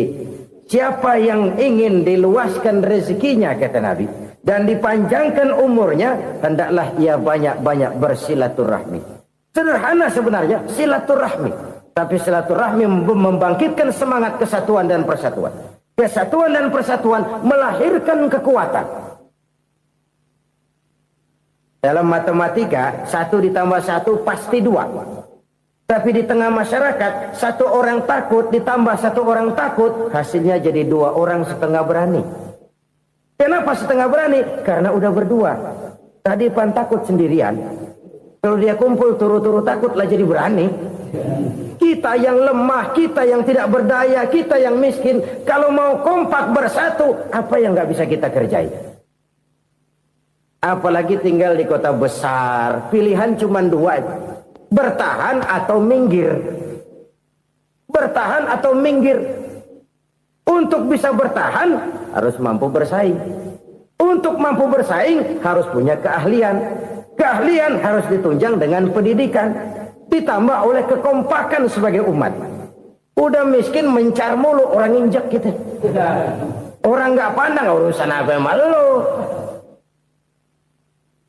siapa yang ingin diluaskan rezekinya kata Nabi dan dipanjangkan umurnya, hendaklah ia banyak-banyak bersilaturahmi. Sederhana sebenarnya silaturahmi, tapi silaturahmi membangkitkan semangat kesatuan dan persatuan. Kesatuan dan persatuan melahirkan kekuatan. Dalam matematika 1 ditambah 1 pasti 2. Tapi di tengah masyarakat 1 orang takut ditambah 1 orang takut, hasilnya jadi 2 orang setengah berani. Kenapa setengah berani? Karena udah berdua. Tadi pan takut sendirian. Kalau dia kumpul turu-turu takutlah jadi berani. Kita yang lemah, kita yang tidak berdaya, kita yang miskin, kalau mau kompak bersatu, apa yang nggak bisa kita kerjain? Apalagi tinggal di kota besar, pilihan cuma 2. Bertahan atau minggir. Bertahan atau minggir. Untuk bisa bertahan harus mampu bersaing. Untuk mampu bersaing harus punya keahlian. Keahlian harus ditunjang dengan pendidikan. Ditambah oleh kekompakan sebagai umat. Udah miskin mencar mulu, orang injak kita. Orang nggak pandang urusan apa yang malu.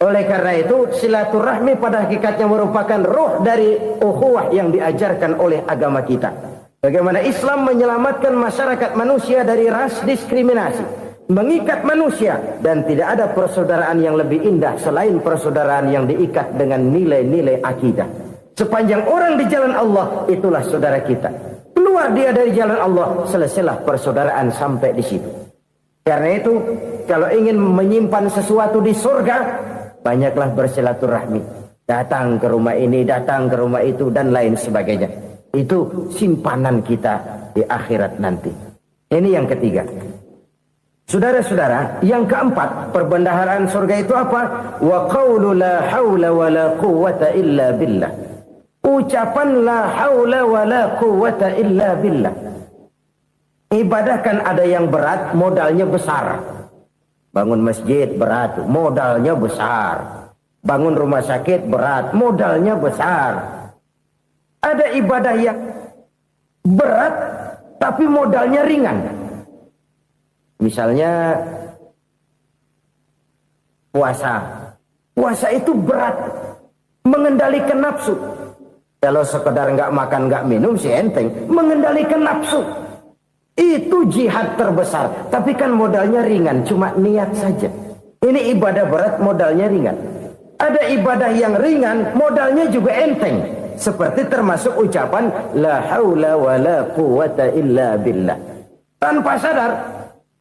Oleh karena itu silaturahmi pada hakikatnya merupakan roh dari ukhuwah yang diajarkan oleh agama kita. Bagaimana Islam menyelamatkan masyarakat manusia dari ras diskriminasi, mengikat manusia, dan tidak ada persaudaraan yang lebih indah selain persaudaraan yang diikat dengan nilai-nilai akidah. Sepanjang orang di jalan Allah, itulah saudara kita. Keluar dia dari jalan Allah, selesailah persaudaraan sampai di situ. Karena itu, kalau ingin menyimpan sesuatu di surga, banyaklah bersilaturahmi. Datang ke rumah ini, datang ke rumah itu, dan lain sebagainya. Itu simpanan kita di akhirat nanti. Ini yang ketiga. Saudara-saudara, yang keempat, perbendaharaan surga itu apa? Wa qawlu la hawla wa la quwwata illa billah. Ucapan la hawla wa la quwwata illa billah. Ibadah kan ada yang berat, modalnya besar. Bangun masjid berat, modalnya besar. Bangun rumah sakit berat, modalnya besar. Ada ibadah yang berat, tapi modalnya ringan. Misalnya puasa. Puasa itu berat, mengendalikan nafsu. Kalau sekedar nggak makan nggak minum sih enteng, mengendalikan nafsu. Itu jihad terbesar. Tapi kan modalnya ringan, cuma niat saja. Ini ibadah berat, modalnya ringan. Ada ibadah yang ringan, modalnya juga enteng. Seperti termasuk ucapan la haula wa la quwwata illa billah. Tanpa sadar,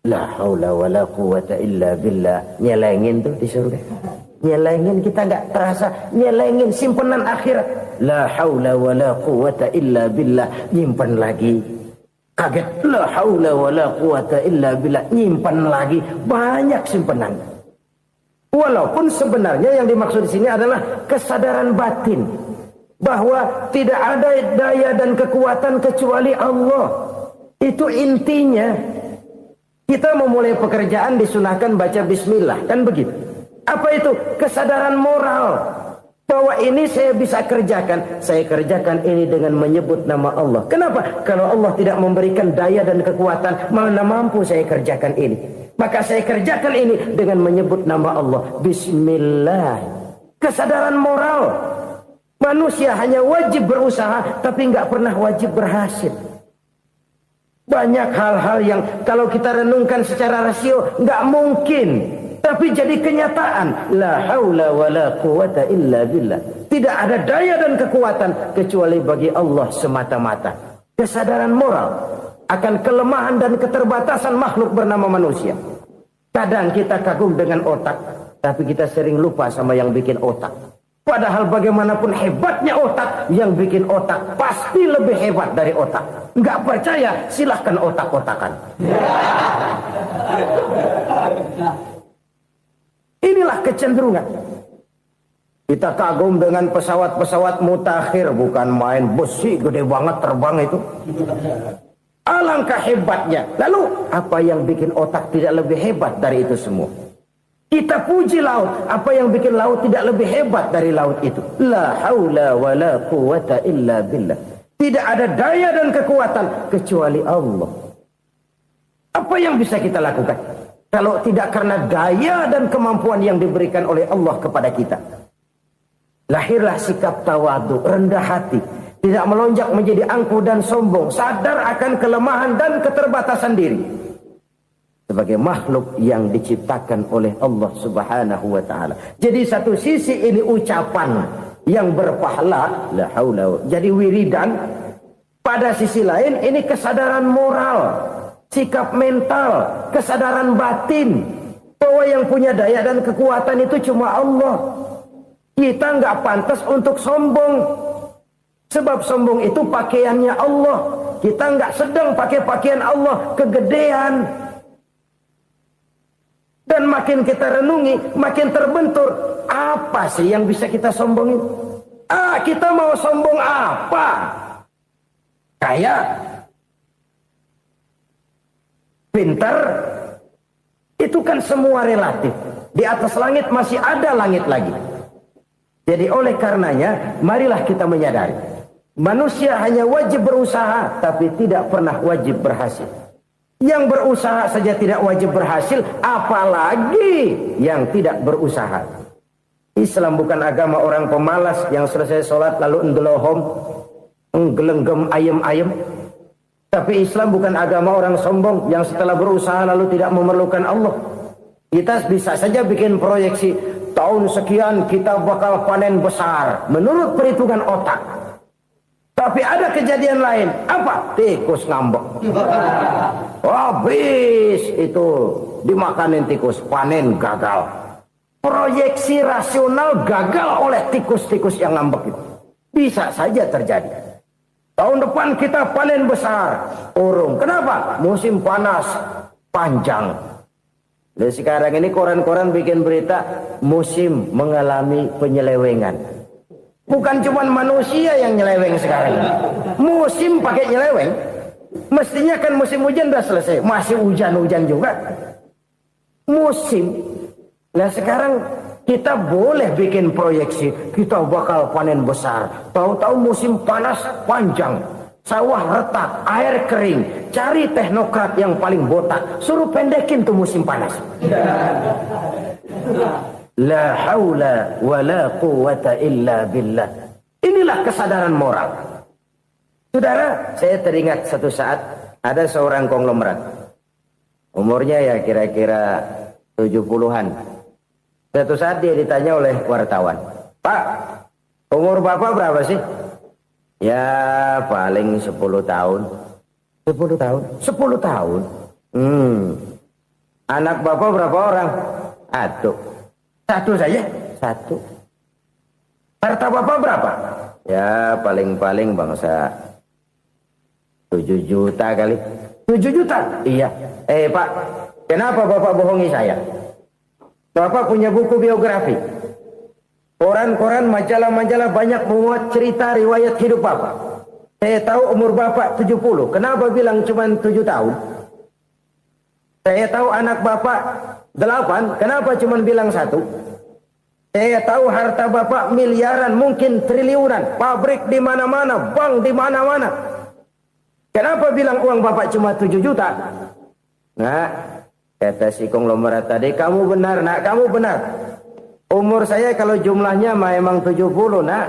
la haula wa la quwwata illa billah. Nyelengin tuh di surga. Nyelengin, kita nggak terasa. Nyelengin simpenan akhirat. La haula wa la quwwata illa billah. Nyimpen lagi. Kaget, la haula wa la quwata illa billah, nyimpan lagi, banyak simpanan. Walaupun sebenarnya yang dimaksud di sini adalah kesadaran batin bahwa tidak ada daya dan kekuatan kecuali Allah. Itu intinya. Kita memulai pekerjaan disunahkan baca bismillah, kan begitu. Apa itu? Kesadaran moral. Bahwa ini saya bisa kerjakan. Saya kerjakan ini dengan menyebut nama Allah. Kenapa? Kalau Allah tidak memberikan daya dan kekuatan, mana mampu saya kerjakan ini. Maka saya kerjakan ini dengan menyebut nama Allah. Bismillah. Kesadaran moral. Manusia hanya wajib berusaha, tapi nggak pernah wajib berhasil. Banyak hal-hal yang kalau kita renungkan secara rasio nggak mungkin. Tapi jadi kenyataan. La haula wa la quwata illa billah. Tidak ada daya dan kekuatan kecuali bagi Allah semata-mata. Kesadaran moral akan kelemahan dan keterbatasan makhluk bernama manusia. Kadang kita kagum dengan otak, tapi kita sering lupa sama yang bikin otak. Padahal bagaimanapun hebatnya otak, yang bikin otak pasti lebih hebat dari otak. Nggak percaya, silahkan otak-otakan. Inilah kecenderungan. Kita kagum dengan pesawat-pesawat mutakhir, bukan main besi gede banget terbang itu. Alangkah hebatnya. Lalu apa yang bikin otak tidak lebih hebat dari itu semua? Kita puji laut. Apa yang bikin laut tidak lebih hebat dari laut itu? La haula wa la quwata illa billah. Tidak ada daya dan kekuatan kecuali Allah. Apa yang bisa kita lakukan? Kalau tidak karena daya dan kemampuan yang diberikan oleh Allah kepada kita. Lahirlah sikap tawadu, rendah hati. Tidak melonjak menjadi angkuh dan sombong. Sadar akan kelemahan dan keterbatasan diri. Sebagai makhluk yang diciptakan oleh Allah subhanahu wa ta'ala. Jadi satu sisi ini ucapan yang berpahala. La haula. Jadi wiridan. Pada sisi lain ini kesadaran moral. Sikap mental, kesadaran batin, bahwa yang punya daya dan kekuatan itu cuma Allah. Kita nggak pantas untuk sombong, sebab sombong itu pakaiannya Allah. Kita nggak sedang pakai pakaian Allah, kegedean. Dan makin kita renungi, makin terbentur. Apa sih yang bisa kita sombongin? Kita mau sombong apa? Kayak pintar, itu kan semua relatif. Di atas langit masih ada langit lagi. Jadi oleh karenanya, marilah kita menyadari. Manusia hanya wajib berusaha, tapi tidak pernah wajib berhasil. Yang berusaha saja tidak wajib berhasil, apalagi yang tidak berusaha. Islam bukan agama orang pemalas yang selesai sholat lalu endelohom, nggelenggem ayem-ayem. Tapi Islam bukan agama orang sombong yang setelah berusaha lalu tidak memerlukan Allah. Kita bisa saja bikin proyeksi, tahun sekian kita bakal panen besar menurut perhitungan otak. Tapi ada kejadian lain. Apa? Tikus ngambek. Habis itu dimakanin tikus, panen gagal. Proyeksi rasional gagal oleh tikus-tikus yang ngambek itu. Bisa saja terjadi. Tahun depan kita panen besar. Urung. Kenapa? Musim panas panjang. Dan sekarang ini koran-koran bikin berita musim mengalami penyelewengan. Bukan cuma manusia yang nyeleweng sekarang. Musim pakai nyeleweng. Mestinya kan musim hujan udah selesai. Masih hujan-hujan juga. Musim. Nah sekarang kita boleh bikin proyeksi, kita bakal panen besar. Tahu-tahu musim panas panjang, sawah retak, air kering. Cari teknokrat yang paling botak, suruh pendekin tuh musim panas. La haula wa la quwata illa billah. Inilah kesadaran moral. Saudara, saya teringat satu saat ada seorang konglomerat. Umurnya ya kira-kira 70-an. Suatu saat dia ditanya oleh wartawan, Pak, umur Bapak berapa sih? Ya paling 10 tahun. 10 tahun? 10 tahun? Anak Bapak berapa orang? Satu saja? Satu. Harta Bapak berapa? Ya paling-paling bangsa 7 juta kali. 7 juta? Iya. Pak, kenapa Bapak bohongi saya? Bapak punya buku biografi. Koran-koran, majalah-majalah banyak memuat cerita riwayat hidup Bapak. Saya tahu umur Bapak 70. Kenapa bilang cuma 7 tahun? Saya tahu anak Bapak 8. Kenapa cuma bilang 1? Saya tahu harta bapak miliaran, mungkin triliunan, pabrik di mana-mana, bank di mana-mana. Kenapa bilang uang bapak cuma 7 juta? Nah, kata si konglomerat tadi, kamu benar nak, kamu benar. Umur saya kalau jumlahnya memang 70 nak.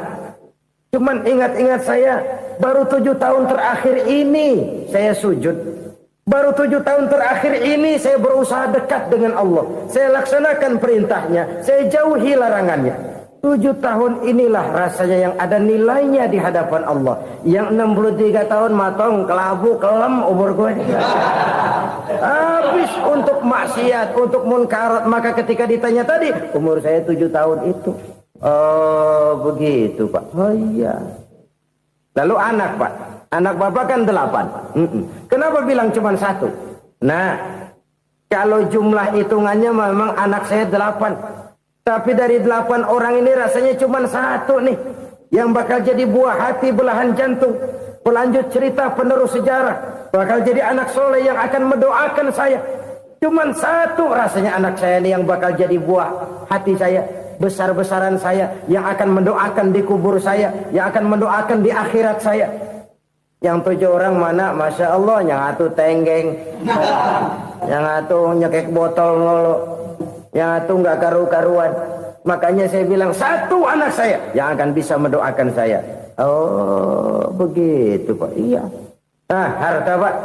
Cuman ingat-ingat saya, baru 7 tahun terakhir ini saya sujud. Baru 7 tahun terakhir ini saya berusaha dekat dengan Allah. Saya laksanakan perintahnya, saya jauhi larangannya. 7 tahun inilah rasanya yang ada nilainya di hadapan Allah. Yang 63 tahun matong, kelabu, kelem umur gue. Habis untuk maksiat, untuk munkarat. Maka ketika ditanya tadi, umur saya 7 tahun itu. Oh begitu Pak. Oh iya. Lalu anak Pak. Anak bapak kan 8. Kenapa bilang cuma 1? Nah, kalau jumlah hitungannya memang anak saya 8. Tapi dari 8 orang ini rasanya cuma 1 nih. Yang bakal jadi buah hati, belahan jantung. Pelanjut cerita, penerus sejarah. Bakal jadi anak soleh yang akan mendoakan saya. Cuma 1 rasanya anak saya ini yang bakal jadi buah hati saya. Besar-besaran saya. Yang akan mendoakan di kubur saya. Yang akan mendoakan di akhirat saya. Yang 7 orang mana, Masya Allah, yang atu tenggeng, yang atu nyekek botol ngolo, yang atu nggak karu-karuan. Makanya saya bilang 1 anak saya yang akan bisa mendoakan saya. Oh begitu Pak. Iya. Nah harta Pak,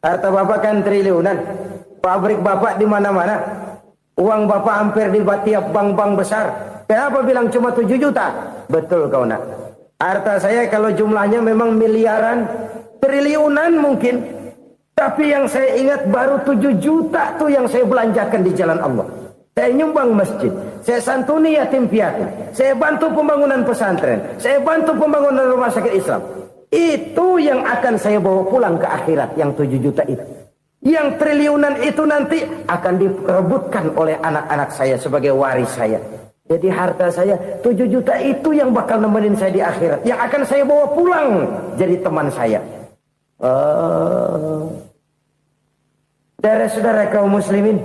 harta bapak kan triliunan, pabrik bapak di mana-mana, uang bapak hampir di tiap bank-bank besar. Kenapa bilang cuma 7 juta? Betul kau nak. Harta saya kalau jumlahnya memang miliaran, triliunan mungkin. Tapi yang saya ingat baru 7 juta tuh yang saya belanjakan di jalan Allah. Saya nyumbang masjid, saya santuni yatim piatu, saya bantu pembangunan pesantren, saya bantu pembangunan rumah sakit Islam. Itu yang akan saya bawa pulang ke akhirat, yang 7 juta itu. Yang triliunan itu nanti akan diperebutkan oleh anak-anak saya sebagai waris saya. Jadi harta saya 7 juta itu yang bakal nemenin saya di akhirat. Yang akan saya bawa pulang jadi teman saya. Saudara-saudara kaum muslimin,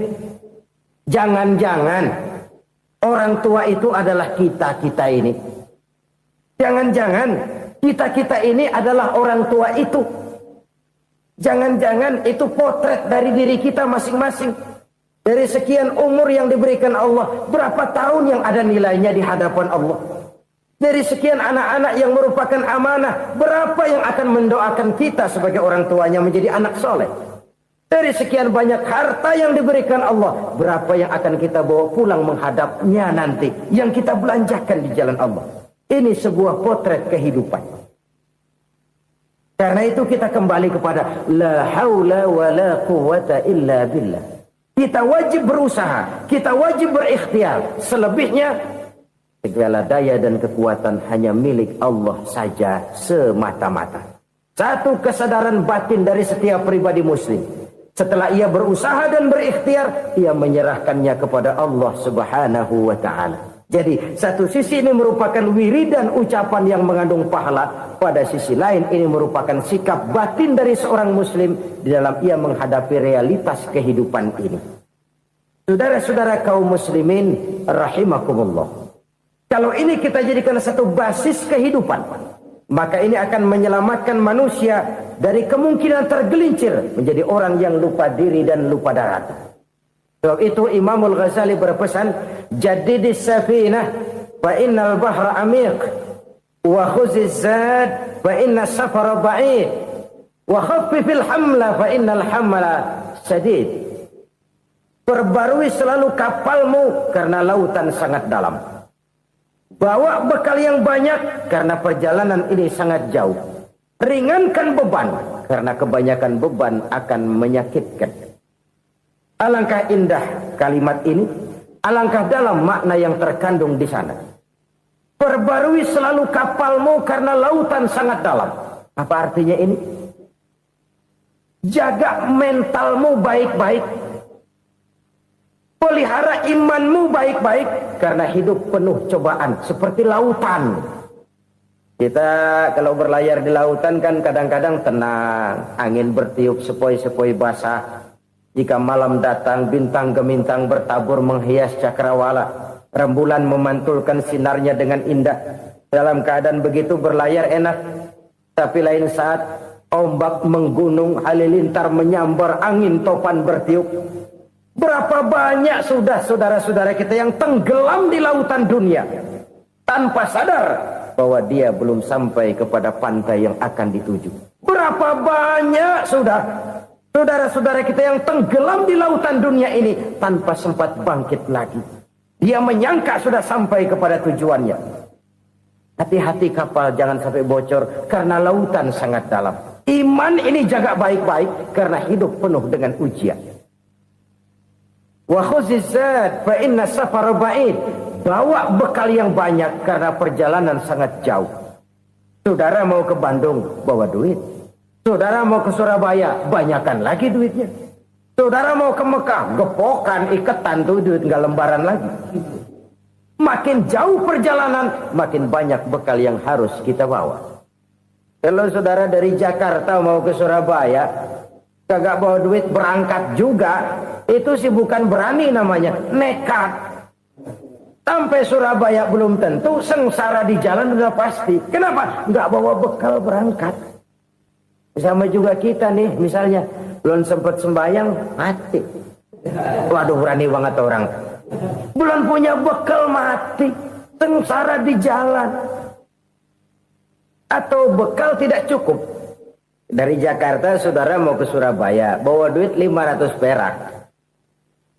jangan-jangan orang tua itu adalah kita-kita ini. Jangan-jangan kita-kita ini adalah orang tua itu. Jangan-jangan itu potret dari diri kita masing-masing. Dari sekian umur yang diberikan Allah, berapa tahun yang ada nilainya di hadapan Allah? Dari sekian anak-anak yang merupakan amanah, berapa yang akan mendoakan kita sebagai orang tuanya menjadi anak soleh? Dari sekian banyak harta yang diberikan Allah, berapa yang akan kita bawa pulang menghadapnya nanti, yang kita belanjakan di jalan Allah? Ini sebuah potret kehidupan. Karena itu kita kembali kepada la haula wa la quwwata illa billah. Kita wajib berusaha, kita wajib berikhtiar. Selebihnya, segala daya dan kekuatan hanya milik Allah saja semata-mata. Satu kesadaran batin dari setiap pribadi muslim. Setelah ia berusaha dan berikhtiar, ia menyerahkannya kepada Allah Subhanahu wa ta'ala. Jadi, satu sisi ini merupakan wiridan ucapan yang mengandung pahala. Pada sisi lain, ini merupakan sikap batin dari seorang muslim di dalam ia menghadapi realitas kehidupan ini. Saudara-saudara kaum muslimin, rahimakumullah. Kalau ini kita jadikan satu basis kehidupan, maka ini akan menyelamatkan manusia dari kemungkinan tergelincir menjadi orang yang lupa diri dan lupa darat. Sebab itu Imamul Ghazali berpesan, jadidis safinah fa innal bahra amiq wa khuziz zad fa inna safara ba'id wa khaffifil hamla fa innal hamla sadid. Perbarui selalu kapalmu karena lautan sangat dalam. Bawa bekal yang banyak karena perjalanan ini sangat jauh. Ringankan beban karena kebanyakan beban akan menyakitkan. Alangkah indah kalimat ini, alangkah dalam makna yang terkandung di sana. Perbarui selalu kapalmu karena lautan sangat dalam. Apa artinya ini? Jaga mentalmu baik-baik. Pelihara imanmu baik-baik karena hidup penuh cobaan seperti lautan. Kita kalau berlayar di lautan kan kadang-kadang tenang, angin bertiup sepoi-sepoi basah. Jika malam datang bintang gemintang bertabur menghias cakrawala. Rembulan memantulkan sinarnya dengan indah. Dalam keadaan begitu berlayar enak. Tapi lain saat ombak menggunung, halilintar menyambar, angin topan bertiup. Berapa banyak sudah saudara-saudara kita yang tenggelam di lautan dunia tanpa sadar bahwa dia belum sampai kepada pantai yang akan dituju. Berapa banyak sudah saudara-saudara kita yang tenggelam di lautan dunia ini tanpa sempat bangkit lagi. Dia menyangka sudah sampai kepada tujuannya. Hati-hati kapal jangan sampai bocor karena lautan sangat dalam. Iman ini jaga baik-baik karena hidup penuh dengan ujian. Wa khuzizat fa inna safara ba'id. Bawa bekal yang banyak karena perjalanan sangat jauh. Saudara mau ke Bandung, bawa duit. Saudara mau ke Surabaya, banyakan lagi duitnya. Saudara mau ke Mekah, gepokan, iketan tuh duit nggak lembaran lagi. Makin jauh perjalanan, makin banyak bekal yang harus kita bawa. Kalau saudara dari Jakarta mau ke Surabaya, kagak bawa duit berangkat juga, itu sih bukan berani namanya, nekat. Sampai Surabaya belum tentu, sengsara di jalan udah pasti. Kenapa? Nggak bawa bekal berangkat. Sama juga kita nih, misalnya belum sempat sembahyang, mati. Waduh, berani banget orang. Belum punya bekal, mati. Sengsara di jalan. Atau bekal tidak cukup. Dari Jakarta saudara mau ke Surabaya, bawa duit 500 perak.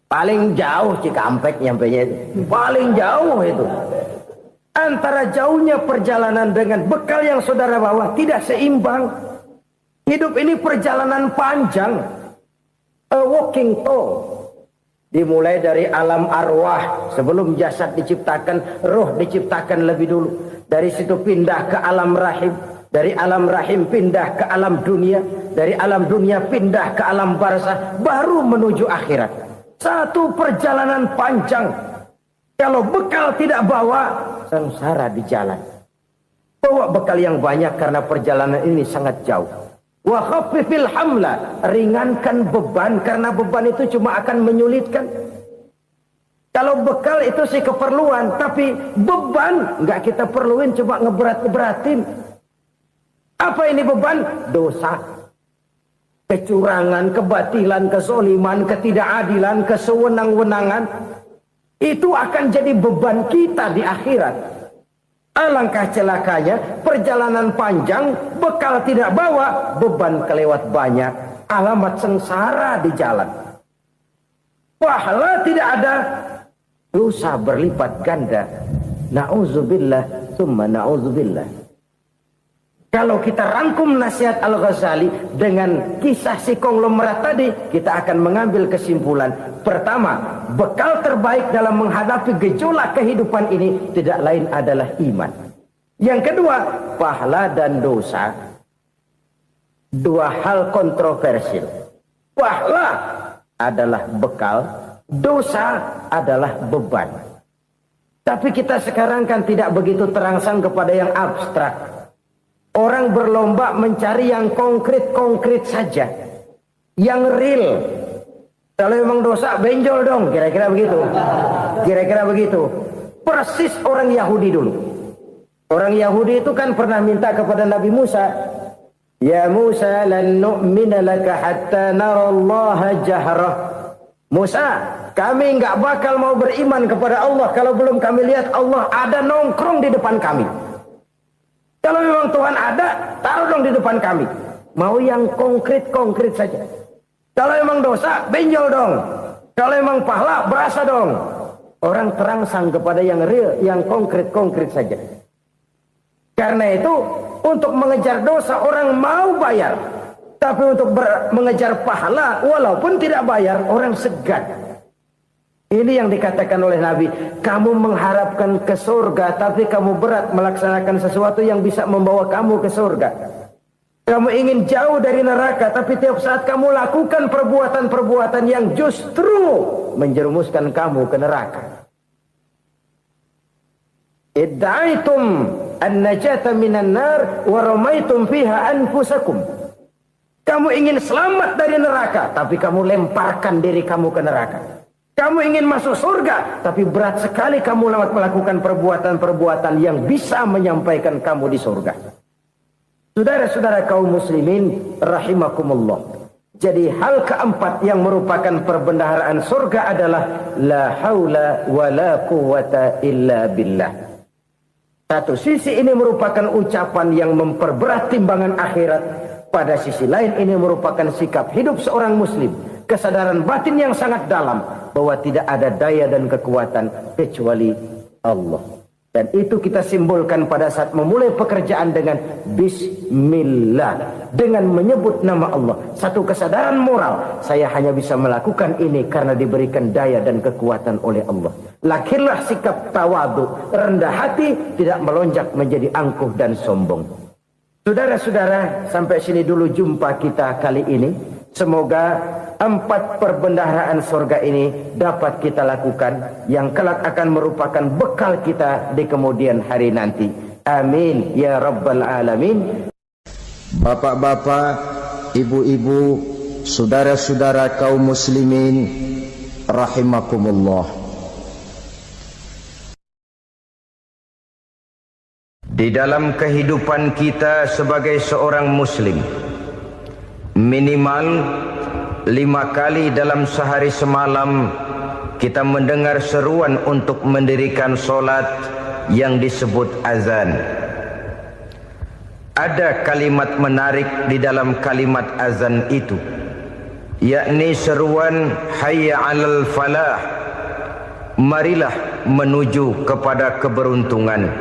Paling jauh Cikampek nyampenya itu. Paling jauh itu. Antara jauhnya perjalanan dengan bekal yang saudara bawa tidak seimbang. Hidup ini perjalanan panjang. A walking tour. Dimulai dari alam arwah. Sebelum jasad diciptakan, roh diciptakan lebih dulu. Dari situ pindah ke alam rahim. Dari alam rahim pindah ke alam dunia. Dari alam dunia pindah ke alam barzah. Baru menuju akhirat. Satu perjalanan panjang. Kalau bekal tidak bawa, sengsara di jalan. Bawa bekal yang banyak karena perjalanan ini sangat jauh. Wa khaffifil hamla, ringankan beban karena beban itu cuma akan menyulitkan. Kalau bekal itu sih keperluan, tapi beban nggak kita perluin, coba ngeberat-beratin. Apa ini beban? Dosa, kecurangan, kebatilan, kezoliman, ketidakadilan, kesewenang-wenangan. Itu akan jadi beban kita di akhirat. Alangkah celakanya, perjalanan panjang, bekal tidak bawa, beban kelewat banyak, alamat sengsara di jalan. Pahala tidak ada, dosa berlipat ganda. Na'udzubillah, summa na'udzubillah. Kalau kita rangkum nasihat Al-Ghazali dengan kisah si konglomerat tadi, kita akan mengambil kesimpulan. Pertama, bekal terbaik dalam menghadapi gejolak kehidupan ini tidak lain adalah iman. Yang kedua, pahala dan dosa. Dua hal kontroversial. Pahala adalah bekal, dosa adalah beban. Tapi kita sekarang kan tidak begitu terangsang kepada yang abstrak. Orang berlomba mencari yang konkret-konkret saja. Yang real. Kalau memang dosa, benjol dong. Kira-kira begitu. Kira-kira begitu. Persis orang Yahudi dulu. Orang Yahudi itu kan pernah minta kepada Nabi Musa. Ya Musa, lan nu'mina laka hatta narallaha jahrah. Musa, kami nggak bakal mau beriman kepada Allah kalau belum kami lihat Allah ada nongkrong di depan kami. Kalau memang Tuhan ada, taruh dong di depan kami. Mau yang konkret-konkret saja. Kalau memang dosa, benjol dong. Kalau memang pahala, berasa dong. Orang terangsang kepada yang real, yang konkret-konkret saja. Karena itu, untuk mengejar dosa, orang mau bayar. Tapi untuk mengejar pahala, walaupun tidak bayar, orang segan. Ini yang dikatakan oleh Nabi, kamu mengharapkan ke surga, tapi kamu berat melaksanakan sesuatu yang bisa membawa kamu ke surga. Kamu ingin jauh dari neraka, tapi tiap saat kamu lakukan perbuatan-perbuatan yang justru menjerumuskan kamu ke neraka. Idda'aitum an-najata minan nar wa ramaitum fiha anfusakum. Kamu ingin selamat dari neraka, tapi kamu lemparkan diri kamu ke neraka. Kamu ingin masuk surga, tapi berat sekali kamu melakukan perbuatan-perbuatan yang bisa menyampaikan kamu di surga. Saudara-saudara kaum muslimin rahimakumullah. Jadi hal keempat yang merupakan perbendaharaan surga adalah la haula wa la quwata illa billah. Satu sisi ini merupakan ucapan yang memperberat timbangan akhirat. Pada sisi lain ini merupakan sikap hidup seorang muslim. Kesadaran batin yang sangat dalam bahwa tidak ada daya dan kekuatan kecuali Allah. Dan itu kita simbolkan pada saat memulai pekerjaan dengan Bismillah, dengan menyebut nama Allah. Satu kesadaran moral, saya hanya bisa melakukan ini karena diberikan daya dan kekuatan oleh Allah. Lahirlah sikap tawadu, rendah hati, tidak melonjak menjadi angkuh dan sombong. Saudara-saudara, sampai sini dulu jumpa kita kali ini. Semoga 4 perbendaharaan surga ini dapat kita lakukan, yang kelak akan merupakan bekal kita di kemudian hari nanti. Amin ya rabbal alamin. Bapak-bapak, ibu-ibu, saudara-saudara kaum muslimin rahimakumullah. Di dalam kehidupan kita sebagai seorang muslim, minimal 5 kali dalam sehari semalam kita mendengar seruan untuk mendirikan solat yang disebut azan. Ada kalimat menarik di dalam kalimat azan itu, yakni seruan hayya 'alal falah, marilah menuju kepada keberuntungan,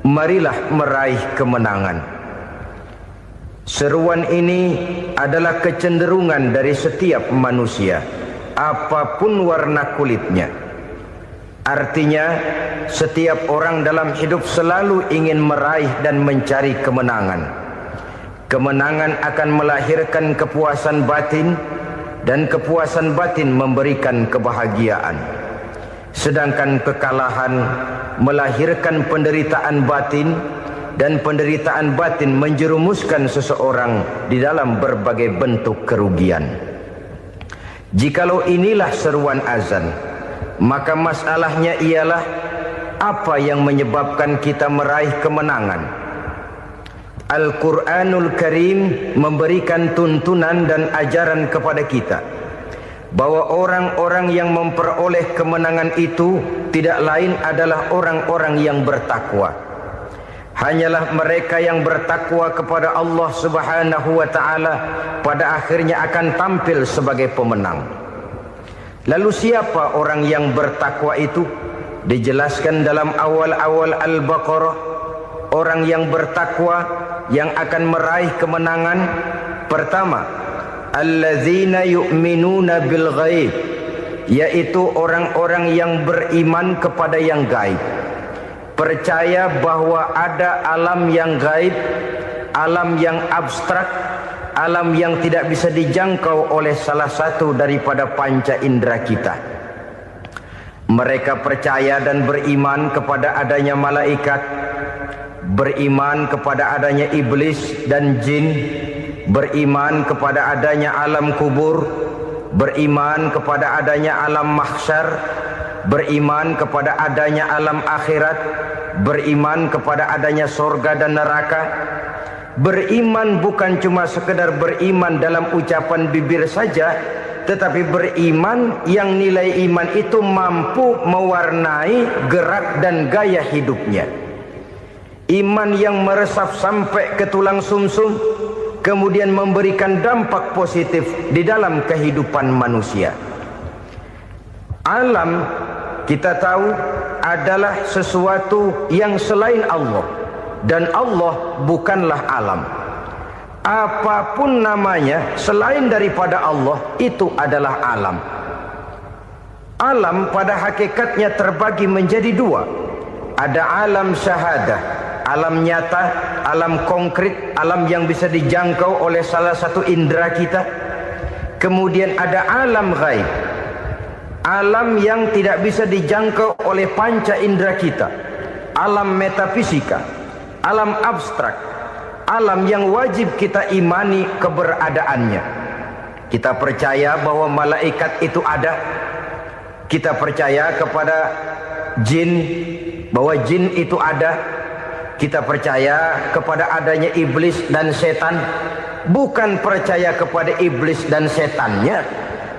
marilah meraih kemenangan. Seruan ini adalah kecenderungan dari setiap manusia, apapun warna kulitnya. Artinya, setiap orang dalam hidup selalu ingin meraih dan mencari kemenangan. Kemenangan akan melahirkan kepuasan batin, dan kepuasan batin memberikan kebahagiaan. Sedangkan kekalahan melahirkan penderitaan batin, dan penderitaan batin menjerumuskan seseorang di dalam berbagai bentuk kerugian. Jikalau inilah seruan azan, maka masalahnya ialah apa yang menyebabkan kita meraih kemenangan. Al-Quranul Karim memberikan tuntunan dan ajaran kepada kita bahwa orang-orang yang memperoleh kemenangan itu tidak lain adalah orang-orang yang bertakwa. Hanyalah mereka yang bertakwa kepada Allah Subhanahu wa ta'ala pada akhirnya akan tampil sebagai pemenang. Lalu siapa orang yang bertakwa itu? Dijelaskan dalam awal-awal Al-Baqarah, orang yang bertakwa yang akan meraih kemenangan. Pertama, allazina yu'minuna bil ghaib, yaitu orang-orang yang beriman kepada yang gaib. Percaya bahwa ada alam yang gaib, alam yang abstrak, alam yang tidak bisa dijangkau oleh salah satu daripada panca indera kita. Mereka percaya dan beriman kepada adanya malaikat, beriman kepada adanya iblis dan jin, beriman kepada adanya alam kubur, beriman kepada adanya alam mahsyar, beriman kepada adanya alam akhirat, beriman kepada adanya surga dan neraka. Beriman bukan cuma sekedar beriman dalam ucapan bibir saja, tetapi beriman yang nilai iman itu mampu mewarnai gerak dan gaya hidupnya. Iman yang meresap sampai ke tulang sumsum, kemudian memberikan dampak positif di dalam kehidupan manusia. Alam, kita tahu, adalah sesuatu yang selain Allah, dan Allah bukanlah alam. Apapun namanya selain daripada Allah, itu adalah alam. Alam pada hakikatnya terbagi menjadi 2. Ada alam syahadah, alam nyata, alam konkret, alam yang bisa dijangkau oleh salah satu indera kita. Kemudian ada alam ghaib, alam yang tidak bisa dijangkau oleh panca indera kita, alam metafisika, alam abstrak, alam yang wajib kita imani keberadaannya. Kita percaya bahwa malaikat itu ada, Kita percaya kepada jin, bahwa jin itu ada. Kita percaya kepada adanya iblis dan setan. Bukan percaya kepada iblis dan setannya,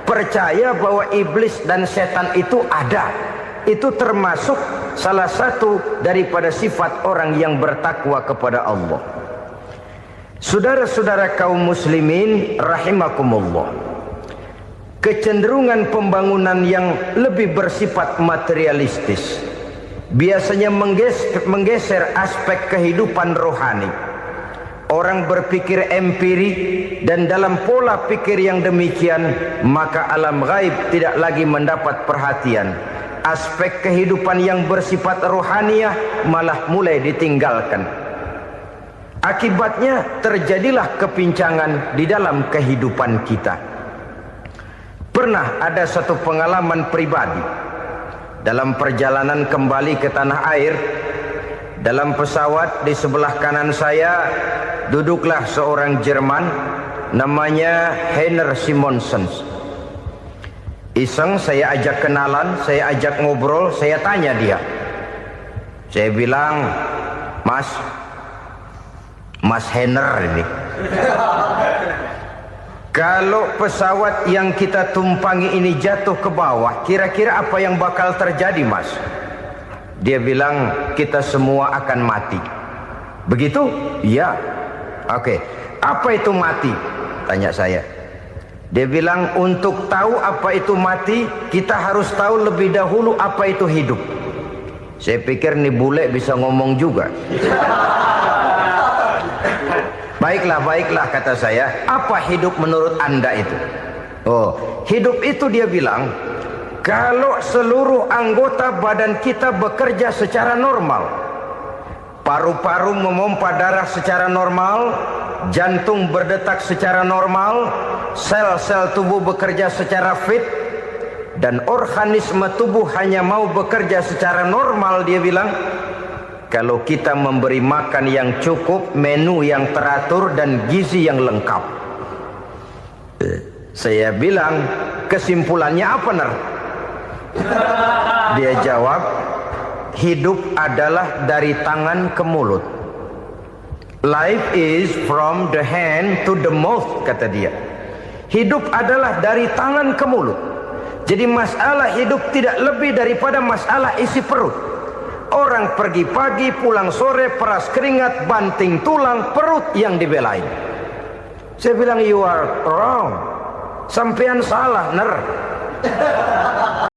percaya bahwa iblis dan setan itu ada. Itu termasuk salah satu daripada sifat orang yang bertakwa kepada Allah. Saudara-saudara kaum muslimin rahimakumullah, kecenderungan pembangunan yang lebih bersifat materialistis biasanya menggeser aspek kehidupan rohani. Orang berpikir empiri, dan dalam pola pikir yang demikian maka alam gaib tidak lagi mendapat perhatian. Aspek kehidupan yang bersifat rohaniah malah mulai ditinggalkan. Akibatnya terjadilah kepincangan di dalam kehidupan kita. Pernah ada satu pengalaman pribadi dalam perjalanan kembali ke tanah air. Dalam pesawat di sebelah kanan saya duduklah seorang Jerman namanya Heiner Simonsen. Iseng saya ajak kenalan, saya ajak ngobrol, saya tanya dia. Saya bilang, Mas Heiner ini, kalau pesawat yang kita tumpangi ini jatuh ke bawah, kira-kira apa yang bakal terjadi, Mas? Dia bilang, kita semua akan mati. Begitu? Iya. Oke. Apa itu mati? Tanya saya. Dia bilang, untuk tahu apa itu mati, kita harus tahu lebih dahulu apa itu hidup. Saya pikir nih bule bisa ngomong juga. Baiklah kata saya. Apa hidup menurut Anda itu? Oh, hidup itu dia bilang, kalau seluruh anggota badan kita bekerja secara normal, paru-paru memompa darah secara normal, jantung berdetak secara normal, sel-sel tubuh bekerja secara fit, dan organisme tubuh hanya mau bekerja secara normal, dia bilang, kalau kita memberi makan yang cukup, menu yang teratur, dan gizi yang lengkap. Saya bilang, kesimpulannya apa, Ner? Dia jawab, hidup adalah dari tangan ke mulut. Life is from the hand to the mouth, kata dia. Hidup adalah dari tangan ke mulut. Jadi masalah hidup tidak lebih daripada masalah isi perut. Orang pergi pagi, pulang sore, peras keringat, banting tulang, perut yang dibelain. Saya bilang, you are wrong. Sampean salah, Ner.